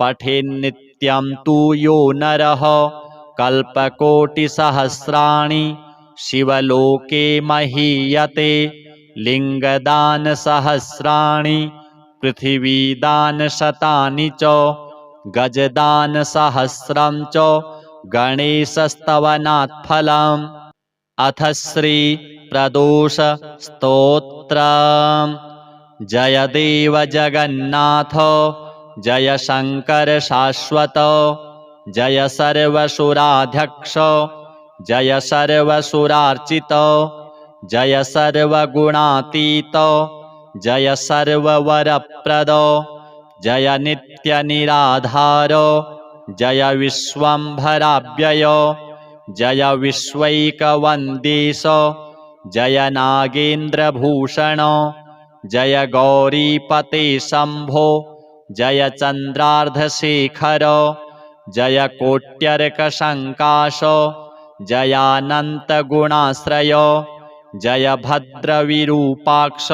पठेन्नित्यं तु यो नरः कल्पकोटिसहस्राणि शिवलोके महीयते। लिङ्गदानसहस्राणि पृथिवीदानशतानि च गजदानसहस्रं च गणेशस्तवनात् फलम्। अथ श्री प्रदोष स्तोत्रम्। जय देव जगन्नाथ, जय शंकर शाश्वत, जय सर्वसुराध्यक्ष, जय सर्वसुरार्चित, जय सर्वगुणातीत, जय सर्ववरप्रद, जय नित्यनिराधार, जय विश्वम्भराव्यय, जय विश्वैकवन्देश, जय नागेन्द्रभूषण, जय गौरीपते शंभो, जय चंद्रार्धशेखर, जय कोट्यर्कशंकाश, जयानन्तगुणाश्रय, जय भद्रविरूपाक्ष,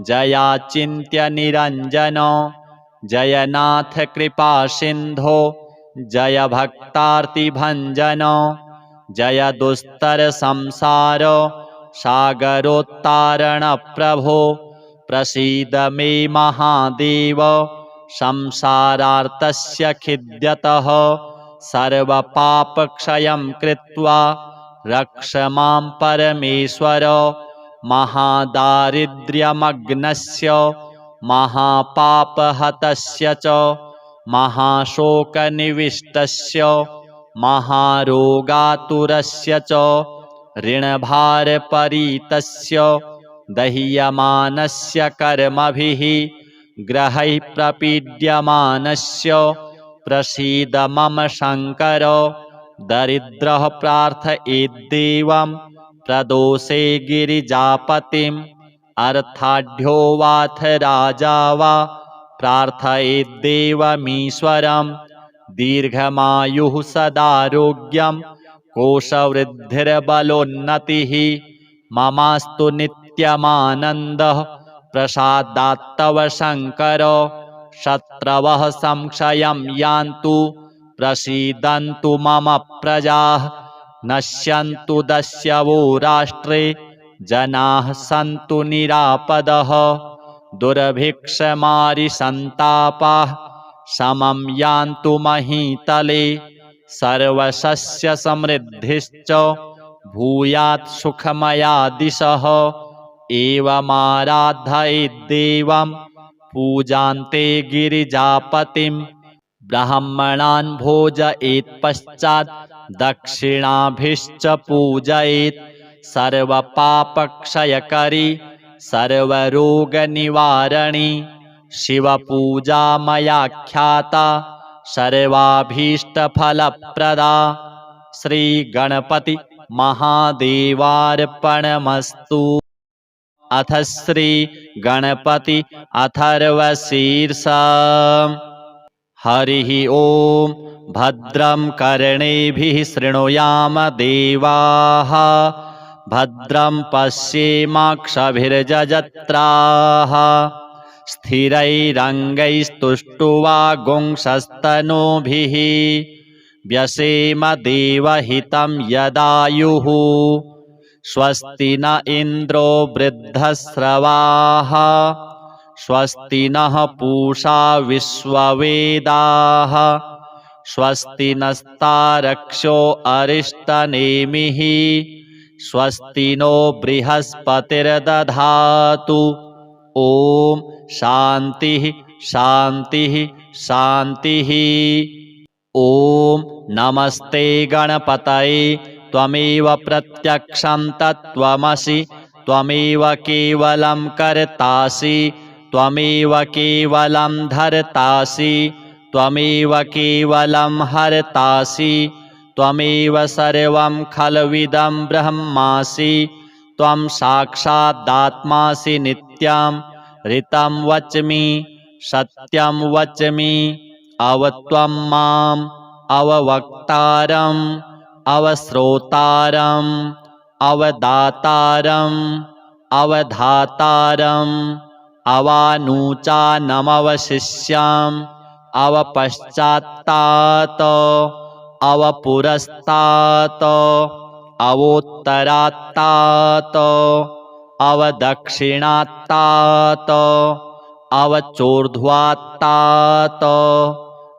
जयाचिन्त्यनिरञ्जन, जय नाथ कृपासिन्धो, जय भक्तार्तिभञ्जन, जय दुस्तरसंसार सागरोत्तारण प्रभो, प्रसीद मे महादेव, संसारार्तस्य खिद्यतः, सर्वपापक्षयं कृत्वा रक्ष मां परमेश्वर, महादारिद्र्यमग्नस्य महापापहतस्य च महाशोकनिविष्टस्य महारोगातुरस्य च ऋणभारपरीतस्य दह्यमानस्य कर्मभिः ग्रहैः प्रपीड्यमानस्य प्रसीद मम शंकर, दरिद्रः प्रार्थयेद्देवं प्रदोषे गिरिजापतिम्, अर्थाढ्यो वाथ राजा वा प्रार्थयेद्देवमीश्वरम्, दीर्घमायुः सदारोग्यं कोशवृद्धिर्बलोन्नतिः, ममास्तु नित्यमानन्दः प्रसादात्तव शंकर, शत्रवः संक्षयं यान्तु प्रसीदन्तु मम प्रजाः, नश्यन्तु दस्यवो राष्ट्रे जनाः सन्तु निरापदः, दुर्भिक्षमारिसन्तापाः समं यान्तु महीतले, सर्वसस्यसमृद्धिश्च भूयात् सुखमया दिशः, एवमाराधयेद्देवं पूजान्ते गिरिजापतिम्, ब्राह्मणान् भोजयेत् पश्चात् दक्षिणाभिश्च पूजयेत्, सर्वपापक्षयकरी सर्वरोगनिवारणी शिवपूजा मया ख्याता सर्वाभीष्टफलप्रदा। श्रीगणपति महादेवार्पणमस्तु। अथ श्री गणपति अथर्वशीर्षा। हरिः ओम। भद्रं कर्णेभिः शृणुयाम देवाः, भद्रं पश्येमाक्षभिर्यजत्राः, स्थिरैरङ्गैस्तुष्टुवागुंसस्तनूभिः, व्यसेम देवहितं यदायुः। स्वस्ति न इन्द्रो वृद्धश्रवाः, स्वस्ति नः पूषा विश्ववेदाः, स्वस्ति नस्तारक्षो अरिष्टनेमिः, स्वस्ति नो बृहस्पतिर्दधातु। ओम शांति शांति शांतिः। ओम नमस्ते गणपतये, त्वमेव प्रत्यक्षं तत्त्वमसि, त्वमेव केवलं कर्तासि, त्वमेव केवलं धर्तासि, त्वमेव केवलं हर्तासि, त्वमेव सर्वं खल्विदं ब्रह्मासि, त्वं साक्षादात्मासि नित्यं। ऋतं वच्मि सत्यं वच्मि, अवत्वं माम् अववक्तारम् अवश्रोतारम् अवदातारम् अवधातारम् अवानुचानमवशिष्याम् अवपश्चात्तात् अवपुरस्तात् अवोत्तरात्तात् अवदक्षिणात्तात् अवचोर्ध्वात्तात्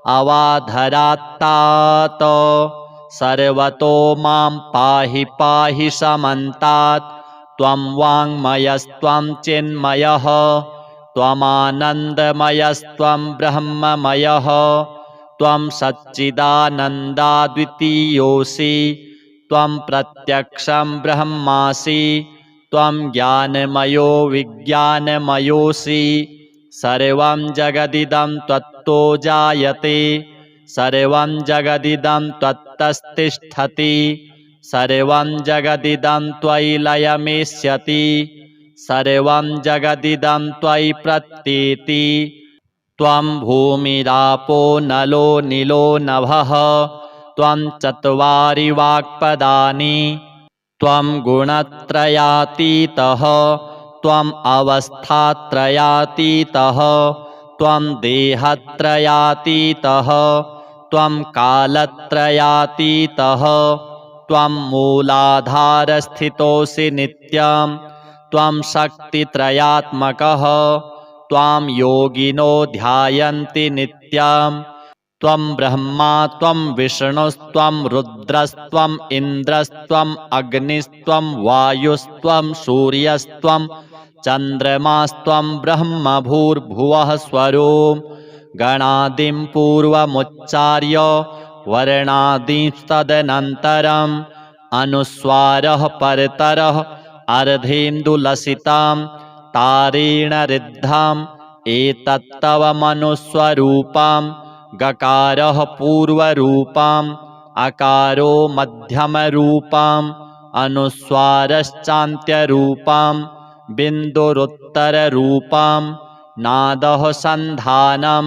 अवाधरात्तात् सर्वतो मां पाहि पाहि समन्तात्। त्वं वाङ्मयस्त्वं चिन्मयः त्वमानन्दमयस्त्वं ब्रह्ममयः त्वं सच्चिदानन्दाद्वितीयोऽसि त्वं प्रत्यक्षं ब्रह्मासि त्वं ज्ञानमयो विज्ञानमयोऽसि सर्वं जगदिदं त्वत्तो जायते सर्वं जगदिदं त्वत्तस्तिष्ठति सर्वं जगदिदं त्वयि लयमेष्यति सर्वं जगदिदं त्वयि प्रत्येति त्वं भूमिरापो नलो नीलो नभः त्वं चत्वारि वाक्पदानि त्वं गुणत्रयातीतः त्वम् अवस्थात्रयातीतः त्वं देहत्रयातीतः त्वं कालत्रयातीतः त्वं मूलाधारस्थितोऽसि नित्यं त्वं शक्तित्रयात्मकः त्वां योगिनो ध्यायन्ति नित्यं त्वं ब्रह्मा त्वं विष्णुस्त्वं रुद्रस्त्वम् इन्द्रस्त्वम् अग्निस्त्वं वायुस्त्वं सूर्यस्त्वं चन्द्रमास्त्वं ब्रह्म भूर्भुवः स्वरों गणादिं पूर्वमुच्चार्य वर्णादिंस्तदनन्तरम् अनुस्वारः परतरः अर्धेन्दुलसितां तारेण रिद्धाम् एतत्तव मनुस्वरूपां गकारः पूर्वरूपाम् अकारो मध्यमरूपाम् अनुस्वारश्चान्त्यरूपाम् बिन्दुरुत्तररूपाम् नादः सन्धानं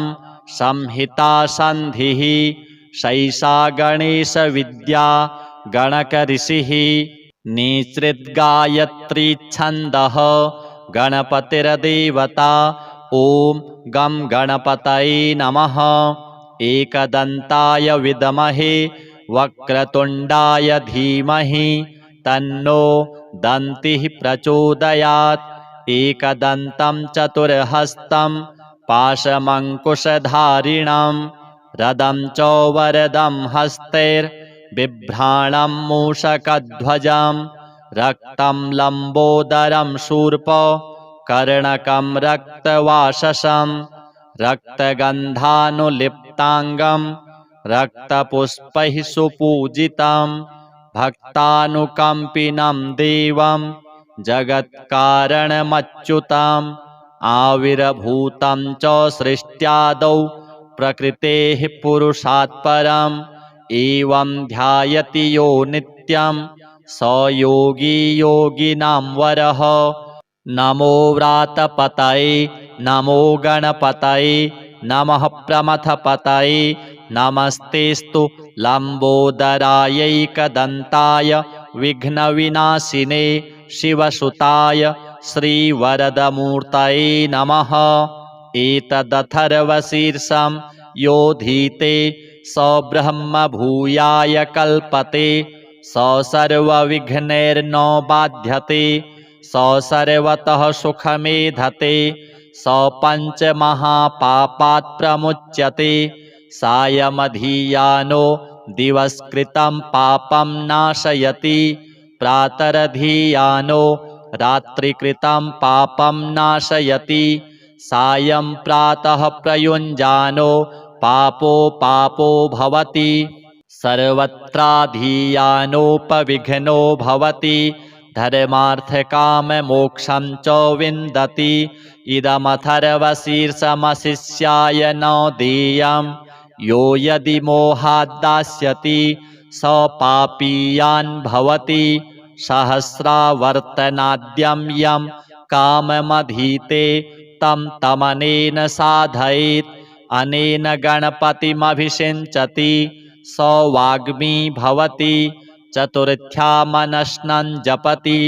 संहिता सन्धिः शैषा गणेशविद्या गणकऋषिः निसृद्गायत्री छन्दः गणपतिर्देवता ॐ गं गणपतये नमः एकदन्ताय विद्महे वक्रतुण्डाय धीमहि तन्नो दन्तिः प्रचोदयात् एकदन्तं चतुर्हस्तं पाशमङ्कुशधारिणं रदं च वरदं हस्तैर्बिभ्राणं मूषकध्वजं रक्तं लम्बोदरं शूर्प कर्णकं रक्तवाससं रक्तगन्धानुलिप्ताङ्गं रक्तपुष्पैः सुपूजितं भक्तानुकम्पिनं देवं जगत्कारणमच्युतम् आविर्भूतं च सृष्ट्यादौ प्रकृतेः पुरुषात् परम् एवं ध्यायति यो नित्यं स योगी योगिनां वरः नमो व्रातपतये नमो गणपतये नमः प्रमथपतये नमस्तेस्तु लम्बोदरायैकदन्ताय विघ्नविनाशिने शिवसुताय श्रीवरदमूर्तये नमः एतदथर्वशीर्षं योधीते स ब्रह्म भूयाय कल्पते स सर्वविघ्नैर्न बाध्यते स सर्वतः सुखमेधते स पञ्चमहापापात् प्रमुच्यते सायमधीयानो दिवस्कृतं पापं नाशयति प्रातरधीयानो रात्रिकृतं पापं नाशयति सायं प्रातः प्रयुञ्जानो पापो पापो भवति सर्वत्राधीयानोपविघ्नो भवति धर्मार्थकाममोक्षं च विन्दति इदमथर्वशीर्षमशिष्याय न देयं यो यदि मोहाद्दास्यति स पापीयान् भवति सहस्रावर्तनाद्यं यं काममधीते तं तमनेन साधयेत् अनेन गणपतिमभिषिञ्चति स वाग्मी भवति चतुर्थ्यामनश्नं जपति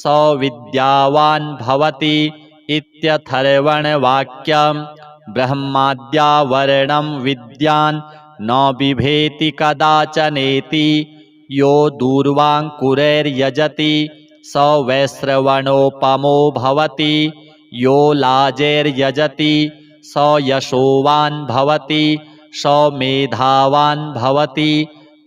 स विद्यावान् भवति इत्यथर्वणवाक्यं ब्रह्माद्यावरणं विद्यान् न बिभेति कदाचनेति यो दूर्वाङ्कुरैर्यजति स वैश्रवणोपमो भवति यो लाजैर्यजति स यशोवान् भवति स मेधावान् भवति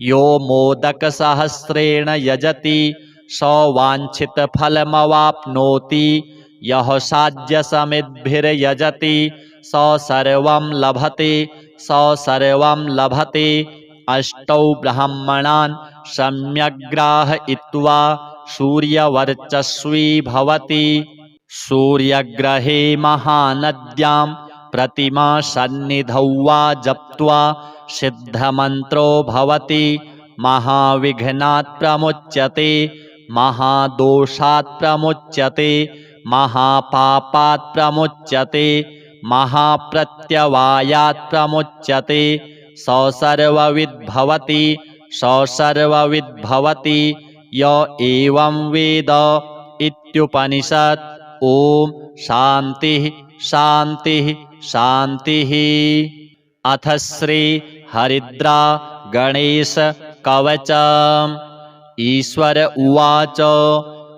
यो मोदकसहस्रेण यजति स वाञ्छितफलमवाप्नोति यः साध्यसमिद्भिर्यजति स सर्वं लभते स सर्वं लभते। अष्टौ ब्राह्मणान् सम्यग्राहयित्वा सूर्यवर्चस्वी भवति। सूर्यग्रहे महानद्यां प्रतिमासन्निधौ वा जप्त्वा सिद्धमन्त्रो भवति। महाविघ्नात् प्रमुच्यते महादोषात् प्रमुच्यते महापापात् प्रमुच्यते महाप्रत्यवायात् प्रमुच्यते। स सर्वविद्भवति स सर्वविद्भवति य एवं वेद इत्युपनिषत्। ओम शांति शांति शांति। अथ श्री हरिद्रा गणेश कवचम्। ईश्वर उवाच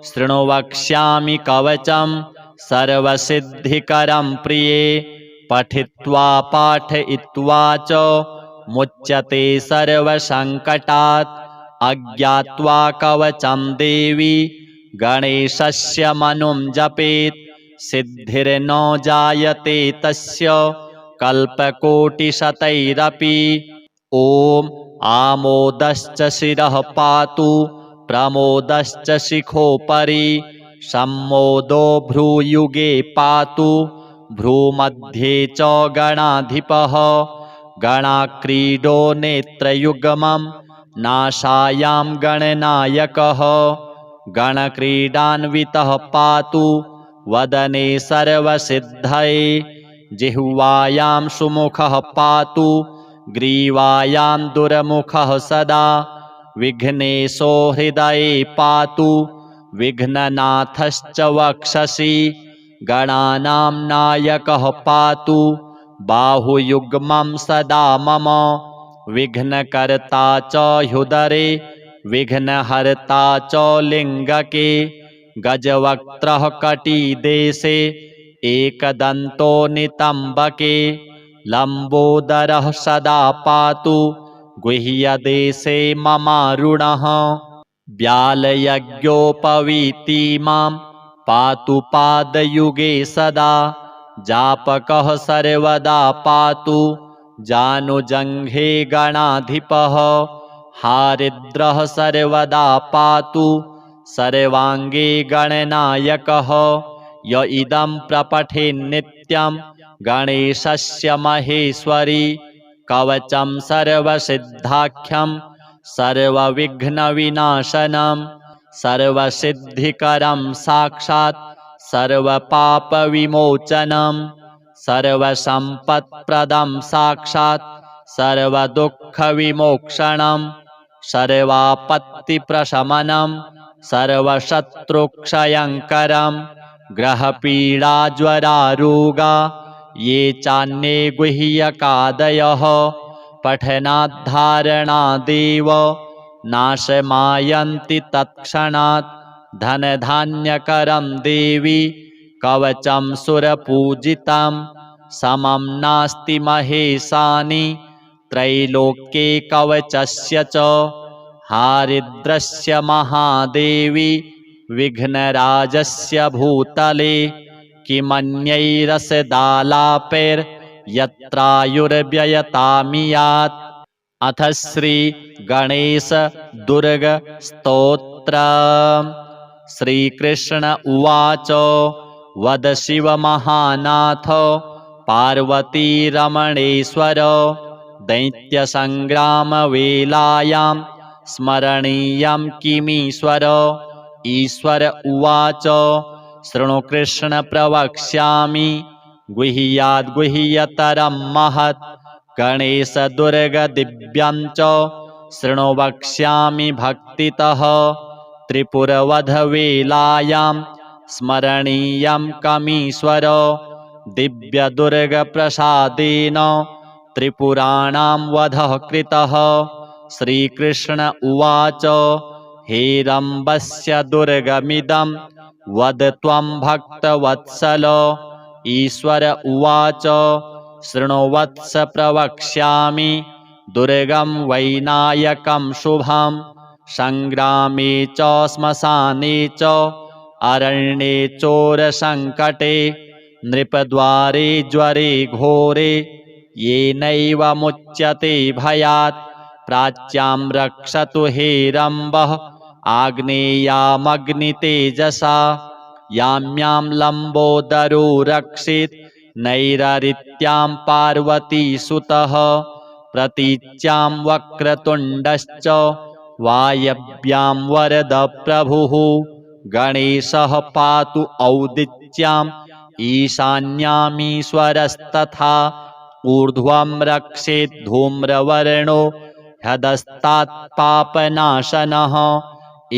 शृणु वक्ष्यामि कवचं सर्वसिद्धिकरं प्रिये पठित्वा पाठयित्वा च मुच्यते सर्वसङ्कटात्। अज्ञात्वा कवचं देवी गणेशस्य मनुं जपेत् सिद्धिर्न जायते तस्य कल्पकोटिशतैरपि। ॐ आमोदश्च शिरः पातु प्रमोदश्च शिखोपरि सम्मोदो भ्रूयुगे पातु भ्रूमध्ये च गणाधिपः। गणाक्रीडो नेत्रयुग्मं नासायां गणनायकः। गणक्रीडान्वितः पातु वदने सर्वसिद्धये। जिह्वायां सुमुखः पातु ग्रीवायां दुर्मुखः सदा। विघ्नेशो हृदये पातु विघ्ननाथश्च वक्षसि। गणानां नायकः पातु बाहुयुग्मं सदा मम। विघ्नकर्ता च ह्युदरे विघ्नहर्ता च लिङ्गके। गजवक्त्रः कटिदेशे एकदन्तो नितम्बके। लम्बोदरः सदा पातु गुह्यदेशे ममारुणः। व्यालयज्ञोपवीति मां पातु पादयुगे सदा। जापकः सर्वदा पातु जानुजङ्घे गणाधिपः। हारिद्रः सर्वदा पातु सर्वाङ्गे गणनायकः। य इदं प्रपठेन्नित्यं गणेशस्य महेश्वरी कवचं सर्वसिद्धाख्यं सर्वविघ्नविनाशनं सर्वसिद्धिकरं साक्षात् सर्वपापविमोचनं सर्वसम्पत्प्रदं साक्षात् सर्वदुःखविमोक्षणं सर्वापत्तिप्रशमनं सर्वशत्रुक्षयङ्करं। ग्रहपीडाज्वरारोगा ये चान्ये गुह्यकादयः पठनाद्धारणादेव नाशमायन्ति तत्क्षणात्। धनधान्यकरं देवी कवचं सुरपूजितं समं नास्ति महेशानि त्रैलोक्ये कवचस्य च। हारिद्रस्य महादेवी विघ्नराजस्य भूतले किमन्यैरसदालापैर्यत्रायुर्व्ययतामियात्। अथ श्री गणेश दुर्ग स्तोत्र। श्रीकृष्ण उवाच वद शिव महानाथ पार्वती रमणेश्वर दैत्यसङ्ग्रामवेलायां स्मरणीयं किमीश्वर। ईश्वर उवाच शृणु कृष्ण प्रवक्ष्यामि गुह्याद्गुह्यतरं महत्। गणेश दुर्ग दिव्यं च शृणु वक्ष्यामि भक्तितः। त्रिपुरवधवेलायां स्मरणीयं कमीश्वर। दिव्यदुर्गप्रसादेन त्रिपुराणां वधः कृतः। श्रीकृष्ण उवाच हेरम्बस्य दुर्गमिदं वद त्वं भक्तवत्सल। ईश्वर उवाच शृणु वत्स प्रवक्ष्यामि दुर्गं वैनायकं शुभं संग्रामे च श्मशाने च अरण्ये चोरसङ्कटे नृपद्वारे ज्वरे घोरे येनैव मुच्यते भयात् प्राच्यां रक्षतु हेरम्बः आग्नेयामग्नितेजसा याम्यां लम्बोदरो रक्षेत् नैररित्यां पार्वतीसुतः प्रतीच्यां वक्रतुण्डश्च वायव्यां वरदप्रभुः गणेशः पातु औदिच्याम् ईशान्यामीश्वरस्तथा ऊर्ध्वं रक्षेत् धूम्रवर्णो ह्यदस्तात् पापनाशनः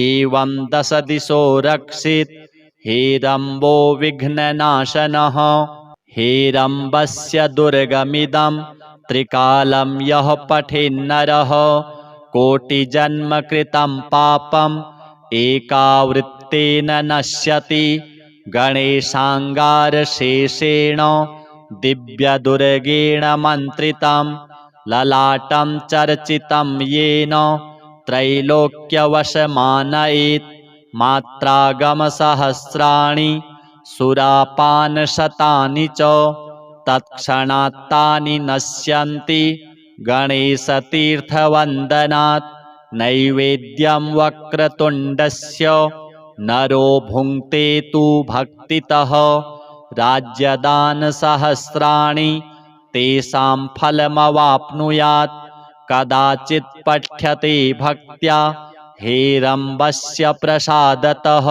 एवं दशदिशो रक्षेत् हेरम्बो विघ्ननाशनः हेरम्बस्य दुर्गमिदं त्रिकालं यः पठेन्नरः कोटिजन्मकृतं पापम् एकावृत्तेन नश्यति गणेशाङ्गारशेषेण दिव्यदुर्गेण मन्त्रितं ललाटं चर्चितं येन त्रैलोक्यवशमानयेत् मात्रागमसहस्राणि सुरापानशतानि च तत्क्षणात्तानि नश्यन्ति गणेशतीर्थवन्दनात् नैवेद्यं वक्रतुण्डस्य नरो भुङ्क्ते तु भक्तितः राज्यदानसहस्राणि तेषां फलमवाप्नुयात् कदाचित् पठ्यते भक्त्या हेरम्बस्य प्रसादतः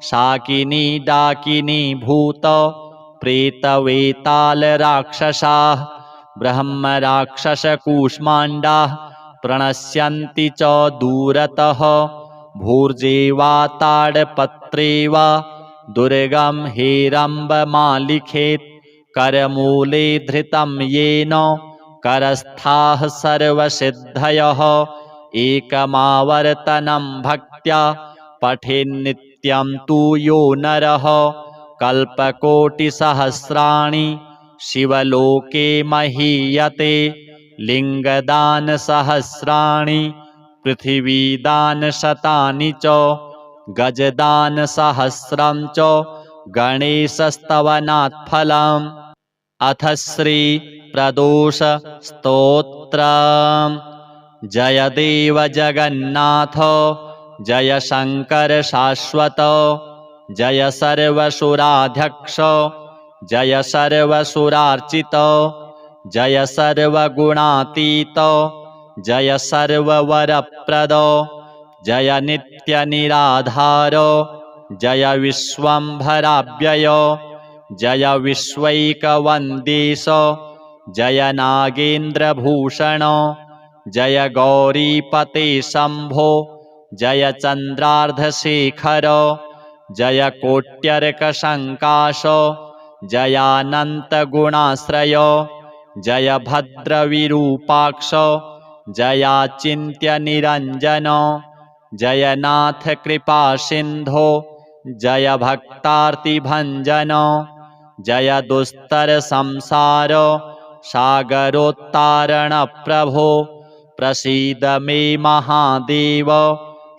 शाकिनी डाकिनी भूत प्रेतवेतालराक्षसाः ब्रह्मराक्षसकूष्माण्डाः प्रणश्यन्ति च दूरतः भूर्जे वा ताडपत्रे वा दुर्गं हेरम्बमालिखेत् करमूले धृतं येन करस्थाः सर्वसिद्धयः एकमावर्तनं भक्त्या पठेन्नित्यं तु यो नरः कल्पकोटिसहस्राणि शिवलोके महीयते लिङ्गदानसहस्राणि पृथिवीदानशतानि च गजदानसहस्रं च गणेशस्तवनात् फलम् अथ श्रीप्रदोषस्तोत्रम् जय देव जगन्नाथ जय शङ्कर शाश्वत जय सर्वसुराध्यक्ष जय सर्वसुरार्चित जय सर्वगुणातीत जय सर्ववरप्रद जय नित्यनिराधार जय विश्वम्भराव्यय जय विश्वैकवन्देश जय नागेन्द्रभूषण जय गौरीपते शम्भो जय चन्द्रार्धशेखर जय कोट्यर्कशङ्काश जयानन्तगुणाश्रय जय भद्रविरूपाक्ष जयाचिन्त्यनिरञ्जन जयनाथ कृपासिन्धो जय भक्तार्तिभञ्जन जय दुस्तरसंसार सागरोत्तारणप्रभो प्रसीद मे महादेव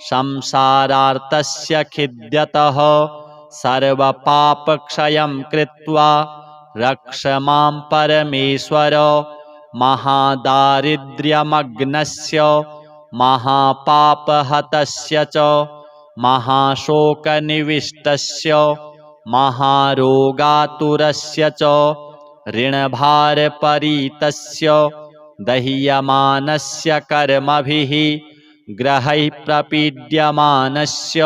संसारार्तस्य खिद्यतः सर्वपापक्षयं कृत्वा रक्ष मां परमेश्वर महादारिद्र्यमग्नस्य महापापहतस्य च महाशोकनिविष्टस्य महारोगातुरस्य च ऋणभारपरीतस्य दह्यमानस्य कर्मभिः ग्रहैः प्रपीड्यमानस्य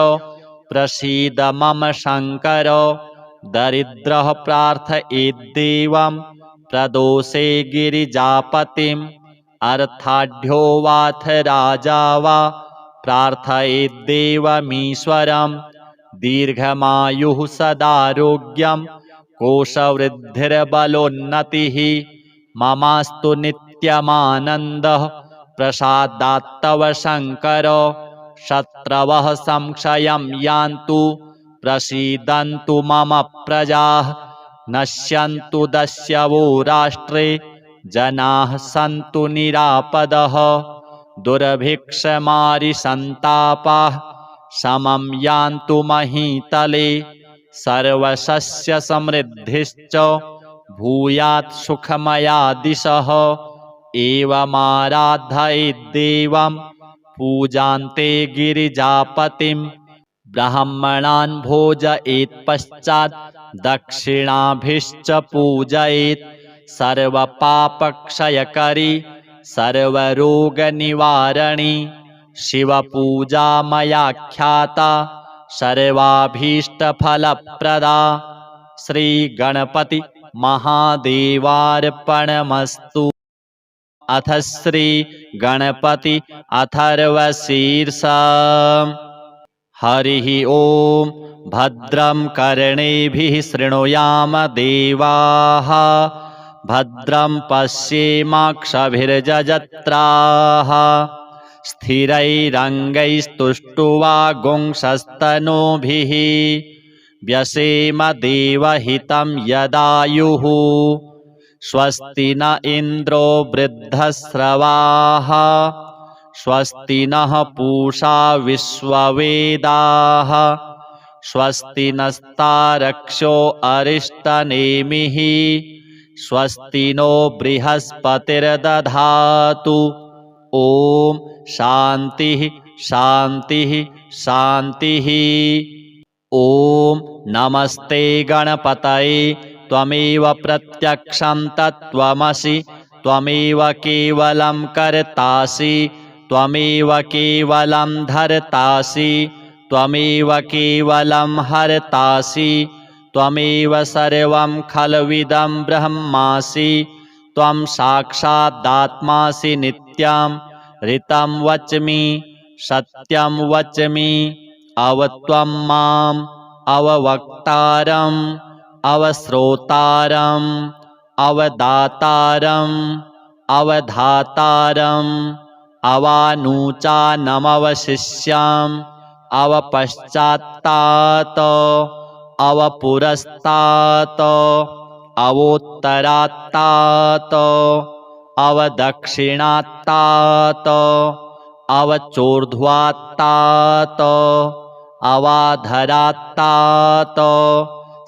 प्रसीद मम शङ्कर दरिद्रः प्रार्थयेद्देवं प्रदोषे गिरिजापतिम् अर्थाढ्यो वाथ राजा वा प्रार्थयेद्देवमीश्वरं दीर्घमायुः सदारोग्यं कोशवृद्धिर्बलोन्नतिः ममास्तु नित्यमानन्दः प्रसादात्तव शङ्कर शत्रवः संक्षयं यान्तु प्रसीदन्तु मम प्रजाः नश्यन्तु दस्यवो राष्ट्रे जनाः सन्तु निरापदः दुर्भिक्षमारिसन्तापाः समं यान्तु महीतले सर्वसस्यसमृद्धिश्च भूयात् सुखमया दिशः एवमाराधयेद्देवं पूजान्ते गिरिजापतिं ब्राह्मणान् भोजयेत्पश्चात् दक्षिणाभिश्च पूजयेत् सर्वपापक्षयकरी सर्वरोगनिवारणी शिवपूजा मया ख्याता सर्वाभीष्टफलप्रदा। श्रीगणपति महादेवार्पणमस्तु। अथ श्रीगणपति अथर्वशीर्षः। हरिः ॐ भद्रं कर्णेभिः शृणुयाम देवाः भद्रं पश्येमाक्षभिर्यजत्राः स्थिरैरङ्गैस्तुष्टुवागुंसस्तनूभिः व्यसेम देवहितं यदायुः स्वस्ति न इन्द्रो वृद्धश्रवाः स्वस्ति नः पूषा विश्ववेदाः स्वस्ति नस्तारक्षो अरिष्टनेमिः स्वस्ति नो बृहस्पतिर्दधातु। ॐ शान्तिः शान्तिः शान्तिः। ॐ नमस्ते गणपतये त्वमेव प्रत्यक्षं तत्त्वमसि त्वमेव केवलं कर्तासि त्वमेव केवलं धर्तासि त्वमेव केवलं हर्तासि त्वमेव सर्वं खल्विदं ब्रह्मासि त्वं साक्षादात्मासि नित्यं ऋतं वच्मि सत्यं वच्मि अवत्वं माम् अववक्तारम् अवश्रोतारम् अवदातारम् अवधातारम् अवानुचानमवशिष्याम् अवपश्चात्तात् अवपुरस्तात् अवोत्तरात्तात् अवदक्षिणात्तात् अवचोर्ध्वात्तात् अवाधरात्तात्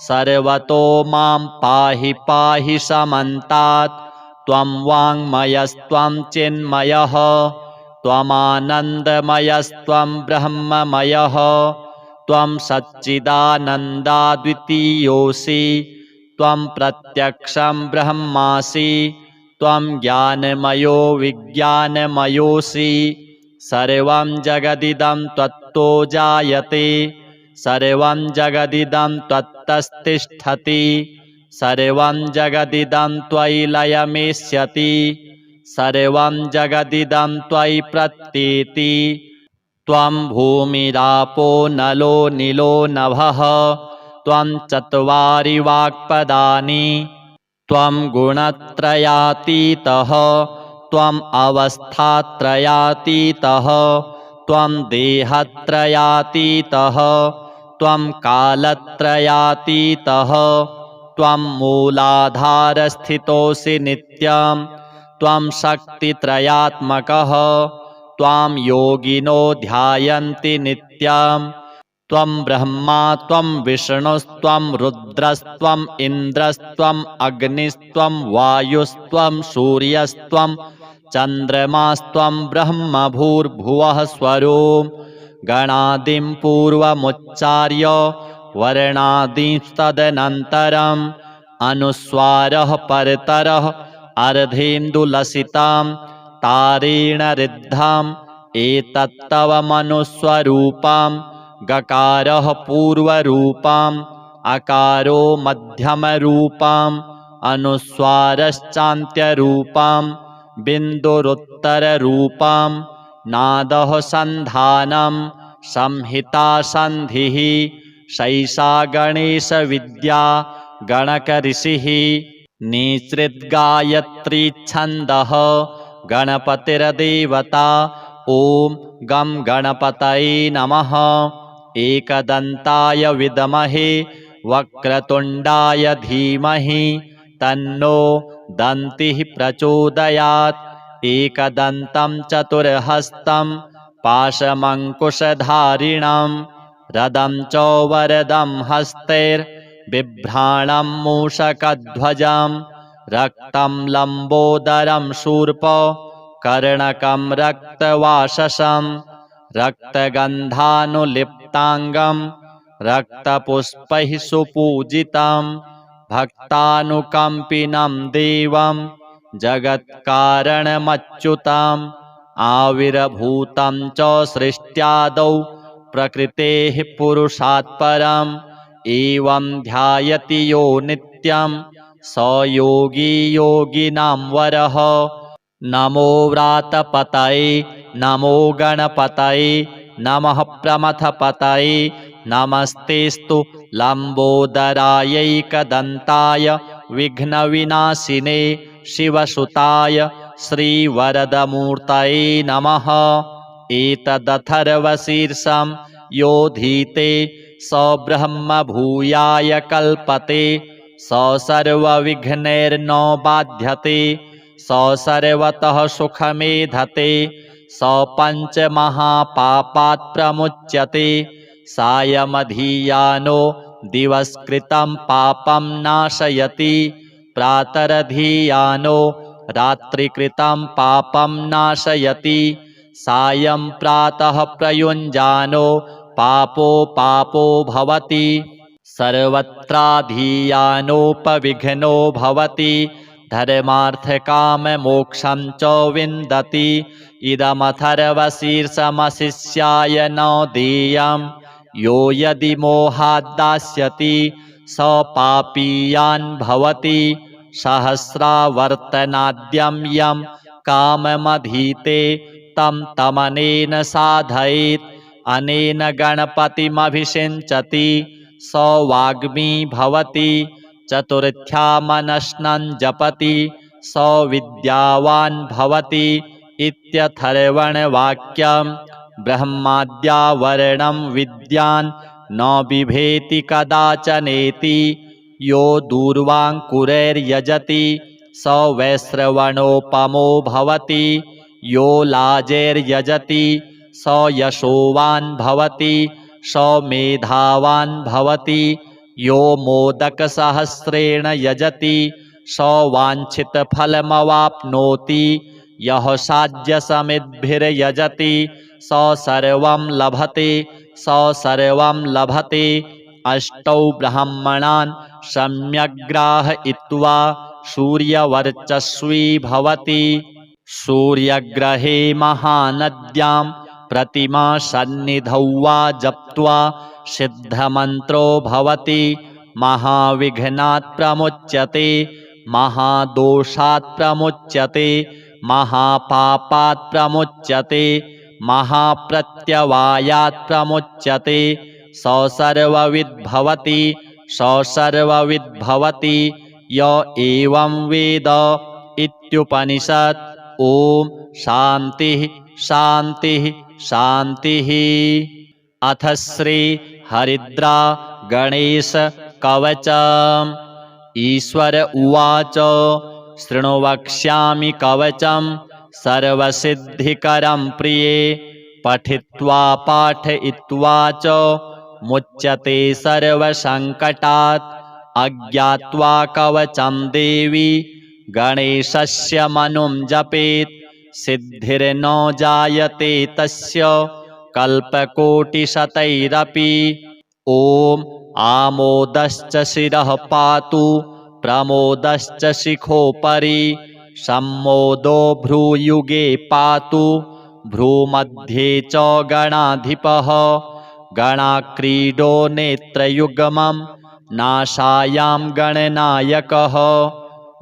सर्वतो मां पाहि पाहि समन्तात् त्वं वाङ्मयस्त्वं चिन्मयः त्वमानन्दमयस्त्वं ब्रह्ममयः त्वं सच्चिदानन्दाद्वितीयोऽसि त्वं प्रत्यक्षं ब्रह्मासि त्वं ज्ञानमयो विज्ञानमयोऽसि सर्वं जगदिदं त्वत्तो जायते सर्वं जगदिदं त्वत्तस्तिष्ठति सर्वं जगदिदं त्वयि लयमेष्यति सर्वं जगदिदं त्वयि प्रत्येति त्वं भूमिरापो नलो नीलो नभः त्वं चत्वारि वाक्पदानि त्वं गुणत्रयातीतः त्वम् अवस्थात्रयातीतः त्वं देहत्रयातीतः त्वं कालत्रयातीतः त्वं मूलाधारस्थितोऽसि नित्यं त्वं शक्तित्रयात्मकः त्वां योगिनो ध्यायन्ति नित्यं त्वं ब्रह्मा त्वं विष्णुस्त्वं रुद्रस्त्वम् इन्द्रस्त्वम् अग्निस्त्वं वायुस्त्वं सूर्यस्त्वं चन्द्रमास्त्वं ब्रह्म भूर्भुवः स्वरों गणादिं पूर्वमुच्चार्य वर्णादिंस्तदनन्तरम् अनुस्वारः परतरः अर्धेन्दुलसितां तारेण ऋद्धम् एतत्तव मनुस्वरूपं गकारः पूर्वरूपम् अकारो मध्यमरूपम् अनुस्वारश्चान्त्यरूपम् बिन्दुरुत्तररूपम् नादः सन्धानम् संहिता सन्धिः शैषा गणेशविद्या गणकऋषिः निसृद्गायत्री छन्दः गणपतिर्देवता ॐ गं गणपतये नमः एकदन्ताय विद्महे वक्रतुण्डाय धीमहि तन्नो दन्तिः प्रचोदयात् एकदन्तं चतुर्हस्तं पाशमङ्कुशधारिणं रदं च वरदं हस्तैर्बिभ्राणं मूषकध्वजं रक्तं लम्बोदरं शूर्प कर्णकं रक्तवाससं रक्तगन्धानुलिप्ताङ्गं रक्तपुष्पैः सुपूजितं भक्तानुकम्पिनं देवं जगत्कारणमच्युतम् आविर्भूतं च सृष्ट्यादौ प्रकृतेः पुरुषात् परम् एवं ध्यायति यो नित्यं स योगी योगिनां वरः। नमो व्रातपतये नमो गणपतये नमः प्रमथपतये नमस्तेस्तु लम्बोदरायैकदन्ताय विघ्नविनाशिने शिवसुताय श्रीवरदमूर्तये नमः। एतदथर्वशीर्षं योधीते स ब्रह्म भूयाय कल्पते स सर्वविघ्नैर्न बाध्यते स सर्वतः सुखमेधते स पञ्चमहापापात् प्रमुच्यते सायमधीयानो दिवस्कृतं पापं नाशयति प्रातरधीयानो रात्रिकृतं पापं नाशयति सायं प्रातः प्रयुञ्जानो पापो भवति सर्वत्राधीयानोपविघ्नो भवति धर्मार्थकाममोक्षं च विन्दति। इदमथर्वशीर्षमशिष्याय न देयं यो यदि मोहाद्दास्यति स पापीयान् भवति सहस्रावर्तनाद्यं यं काममधीते तं तमनेन साधयेत् अनेन गणपतिमभिषिञ्चति स वाग्मी भवति चतुर्थ्यामनश्नं जपति स विद्यावान् भवति इत्यथर्वणवाक्यं ब्रह्माद्यावरणं विद्यान् न बिभेति कदाचनेति यो दूर्वाङ्कुरैर्यजति स वैश्रवणोपमो भवति यो लाजैर्यजति स यशोवान् भवति स मेधावान् भवति यो मोदकसहस्रेण यजति स वाञ्छितफलमवाप्नोति यः साध्यसमिद्भिर्यजति स सर्वं लभते अष्टौ ब्राह्मणान् सम्यग्राहयित्वा सूर्यवर्चस्वी भवति सूर्यग्रहे महानद्यां प्रतिमा सन्निधौ वा जप्त्वा सिद्धमन्त्रो भवति महाविघ्नात् प्रमुच्यते महादोषात् प्रमुच्यते महापापात् प्रमुच्यते महाप्रत्यवायात् प्रमुच्यते स सर्वविद्भवति य एवं वेद इत्युपनिषत्। ॐ शान्तिः शान्तिः शान्तिः। अथ श्री हरिद्रा गणेश कवचम्। ईश्वर उवाच शृणु वक्ष्यामि कवचं सर्वसिद्धिकरं प्रिये पठित्वा पाठयित्वा च मुच्यते सर्वसङ्कटात् अज्ञात्वा कवचं देवी गणेशस्य मनुं जपेत् सिद्धिर्न जायते तस्य कल्पकोटिशतैरपि। ॐ आमोदश्च शिरः पातु प्रमोदश्च शिखोपरि सम्मोदो भ्रूयुगे पातु भ्रूमध्ये च गणाधिपः गणाक्रीडो नेत्रयुग्मं नासायां गणनायकः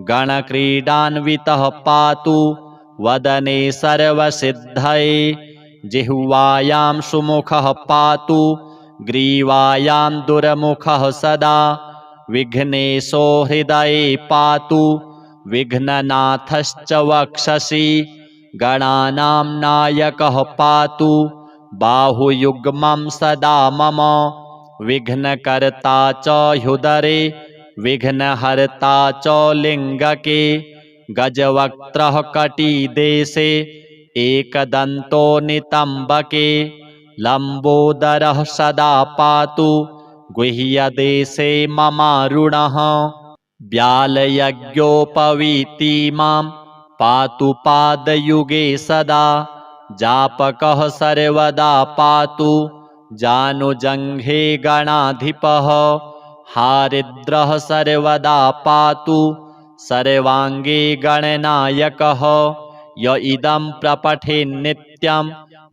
गणक्रीडान्वितः पातु वदने सर्वसिद्धये जिह्वायां सुमुखः पातु ग्रीवायां दुर्मुखः सदा विघ्नेशो हृदये पातु विघ्ननाथश्च वक्षसि गणानां नायकः पातु बाहुयुग्मं सदा मम विघ्नकर्ता च ह्युदरे विघ्नहर्ता च लिङ्गके गजवक्त्रः कटिदेशे एकदन्तो नितम्बके लम्बोदरः सदा पातु गुह्यदेशे ममारुणः व्यालयज्ञोपवीतिमां पातु पादयुगे सदा जापकः सर्वदा पातु जानुजङ्घे गणाधिपः हारिद्रः सर्वदा पातु सर्वाङ्गे गणनायकः य इदं प्रपठेन्नित्यं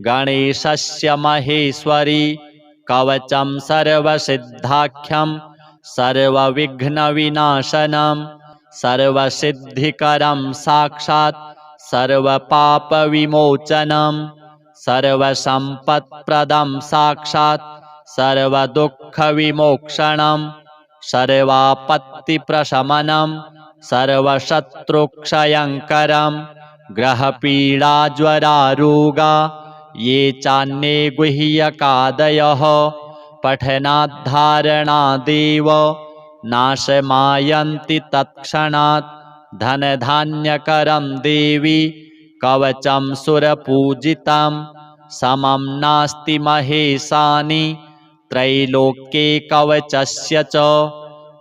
गणेशस्य महेश्वरी कवचं सर्वसिद्धाख्यं सर्वविघ्नविनाशनं सर्वसिद्धिकरं साक्षात् सर्वपापविमोचनं सर्वसम्पत्प्रदं साक्षात् सर्वदुःखविमोक्षणं सर्वापत्तिप्रशमनं सर्वशत्रुक्षयङ्करं ग्रहपीडाज्वरारोगा ये चान्ये गुह्यकादयः पठनाद्धारणादेव नाशमायन्ति तत्क्षणात् धनधान्यकरं देवी कवचं सुरपूजितं समं नास्ति महेशानि त्रैलोक्ये कवचस्य च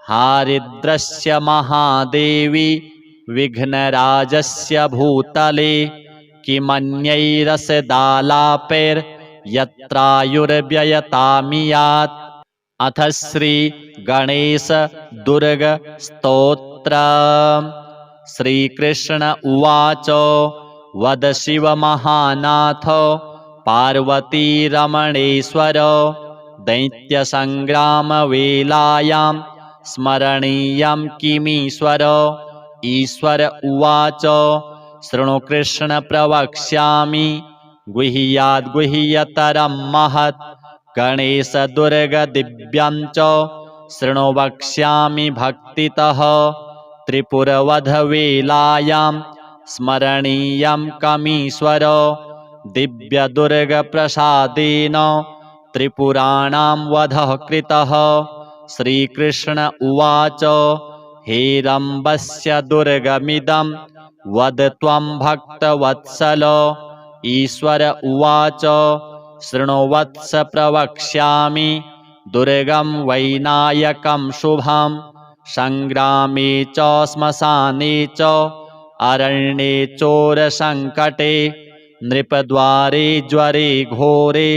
हारिद्रस्य महादेवी विघ्नराजस्य भूतले किमन्यैरसदालापैर्यत्रायुर्व्ययतामियात् अथ श्री गणेश दुर्ग स्तोत्र। श्रीकृष्ण उवाच वद शिव महानाथ पार्वती रमणेश्वर दैत्यसंग्रामवेलायां स्मरणीयं किमीश्वर। ईश्वर उवाच शृणु कृष्ण प्रवक्ष्यामि गुह्याद्गुह्यतरं महत् गणेशदुर्गदिव्यं च शृणु वक्ष्यामि भक्तितः त्रिपुरवधवेलायां स्मरणीयं कमीश्वर दिव्यदुर्गप्रसादेन त्रिपुराणां वधः कृतः। श्रीकृष्ण उवाच हेरम्बस्य दुर्गमिदं वद त्वं भक्तवत्सल। ईश्वर उवाच शृणु वत्स प्रवक्ष्यामि दुर्गं वैनायकं शुभं संग्रामे च श्मशाने च अरण्ये चोरसङ्कटे नृपद्वारे ज्वरे घोरे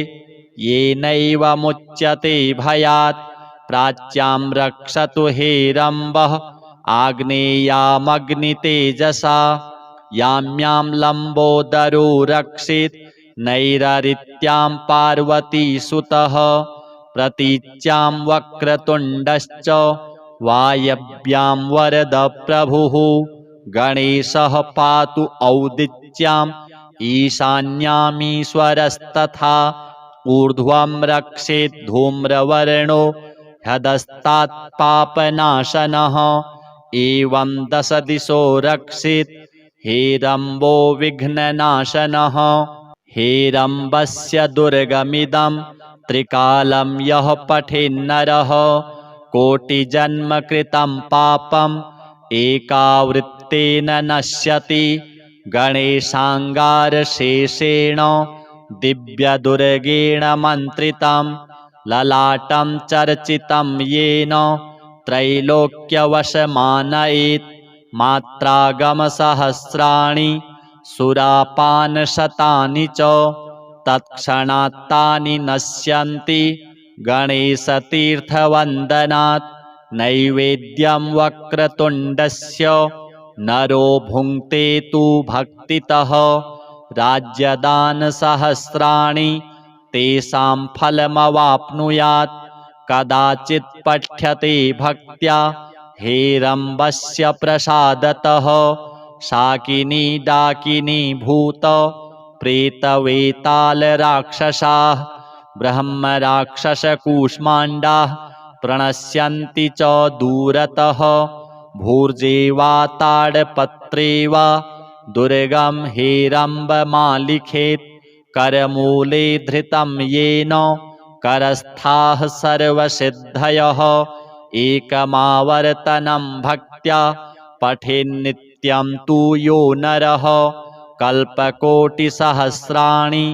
येनैव मुच्यते भयात् प्राच्यां रक्षतु हेरम्बः आग्नेयामग्नितेजसा यां यां लम्बोदरो रक्षेत् नैररित्यां पार्वतीसुतः प्रतीच्यां वक्रतुण्डश्च वायव्यां वरदप्रभुः गणेशः पातु औदिच्याम् ईशान्यामीश्वरस्तथा ऊर्ध्वं रक्षेत् धूम्रवर्णो ह्यधस्तात् पापनाशनः एवं दश दिशो रक्षेत् हेरम्बो विघ्ननाशनः। हेरम्बस्य दुर्गमिदं त्रिकालं यः पठेन्नरः कोटिजन्मकृतं पापम् एकावृत्तेन नश्यति गणेशाङ्गारशेषेण दिव्यदुर्गेण मन्त्रितं ललाटं चर्चितं येन त्रैलोक्यवशमानयेत् मात्रागमसहस्राणि सुरापानशतानि च तत्क्षणात्तानि नश्यन्ति गणेशतीर्थवन्दनात्। नैवेद्यं वक्रतुण्डस्य नरो भुङ्क्ते तु भक्तितः राज्यदानसहस्राणि तेषां फलमवाप्नुयात् कदाचित् पठ्यते भक्त्या हेरम्बस्य प्रसादतः शाकिनी डाकिनी भूत प्रेतवेतालराक्षसाः ब्रह्मराक्षसकूष्माण्डाः प्रणश्यन्ति च दूरतः भूर्जे वा ताडपत्रे वा दुर्गं हेरम्बमालिखेत् करमूले धृतं येन करस्थाः सर्वसिद्धयः एकमावर्तनं भक्त्या पठेन्नित्यं नित्यं तु यो नरः कल्पकोटिसहस्राणि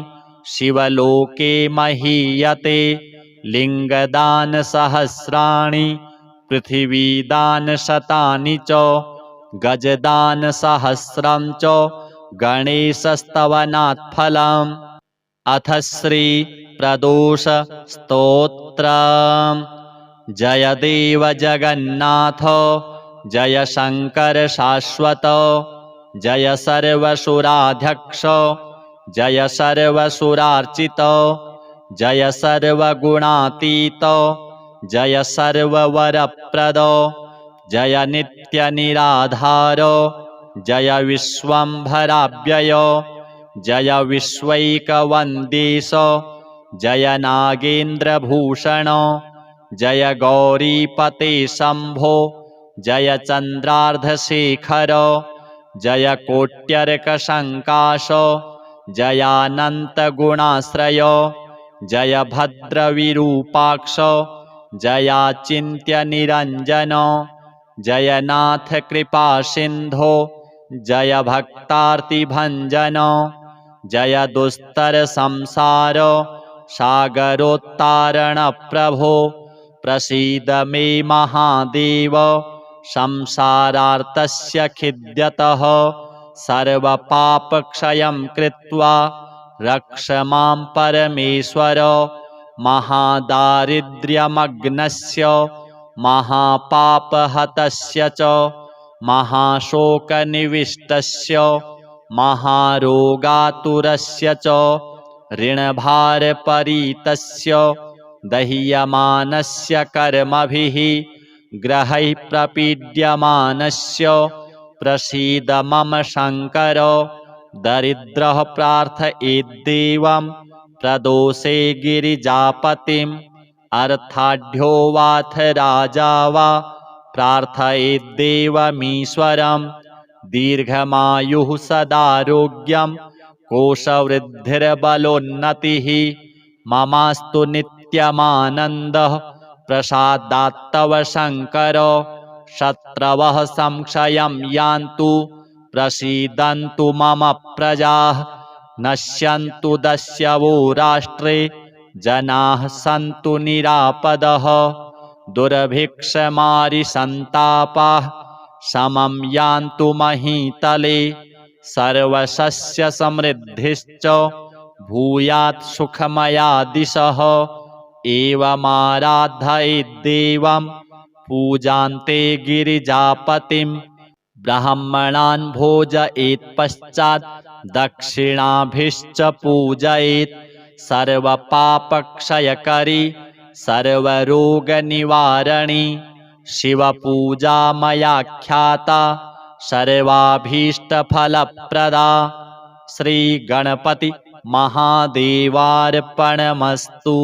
शिवलोके महीयते लिङ्गदानसहस्राणि पृथिवीदानशतानि च गजदानसहस्रं च गणेशस्तवनात् फलम्। अथ श्रीप्रदोषस्तोत्रम्। जय देव जगन्नाथ जय शङ्कर शाश्वत जय सर्वसुराध्यक्ष जय सर्वसुरार्चित जय सर्वगुणातीत जय सर्ववरप्रद जय नित्यनिराधार जय विश्वम्भराव्यय जय विश्वैकवन्देश जय नागेन्द्रभूषण जय गौरीपते शम्भो जय चन्द्रार्धशेखर जय कोट्यर्कशङ्काश जयानन्तगुणाश्रय जय भद्रविरूपाक्ष जयाचिन्त्यनिरञ्जन जय नाथ कृपासिन्धो जय भक्तार्तिभञ्जन जय दुस्तरसंसार सागरोत्तारणप्रभो प्रसीद मे महादेव संसारार्तस्य खिद्यतः सर्वपापक्षयं कृत्वा रक्ष मां परमेश्वर महादारिद्र्यमग्नस्य महापापहतस्य च महाशोकनिविष्टस्य महारोगातुरस्य च ऋणभारपरीतस्य दह्यमानस्य कर्मभिः ग्रहैः प्रपीड्यमानस्य प्रसीद मम शङ्कर दरिद्रः प्रार्थयेद्देवं प्रदोषे गिरिजापतिम् अर्थाढ्यो वाथ राजा वा प्रार्थयेद्देवमीश्वरम् दीर्घमायुः सदारोग्यं कोशवृद्धिर्बलोन्नतिः ममास्तु नित्यमानन्दः प्रसादात्तव शङ्कर शत्रवः संक्षयं यान्तु प्रसीदन्तु मम प्रजाः नश्यन्तु दस्यवो राष्ट्रे जनाः सन्तु निरापदः दुर्भिक्षमारिसन्तापाः समं यान्तु महीतले सर्वसस्यसमृद्धिश्च भूयात् सुखमया दिशः एवमाराधयेद्देवं पूजान्ते गिरिजापतिं ब्राह्मणान् भोजयेत्पश्चात् दक्षिणाभिश्च पूजयेत् सर्वपापक्षयकरी सर्वरोगनिवारणी शिवपूजा मया ख्याता सर्वाभीष्टफलप्रदा। श्रीगणपति महादेवार्पणमस्तु।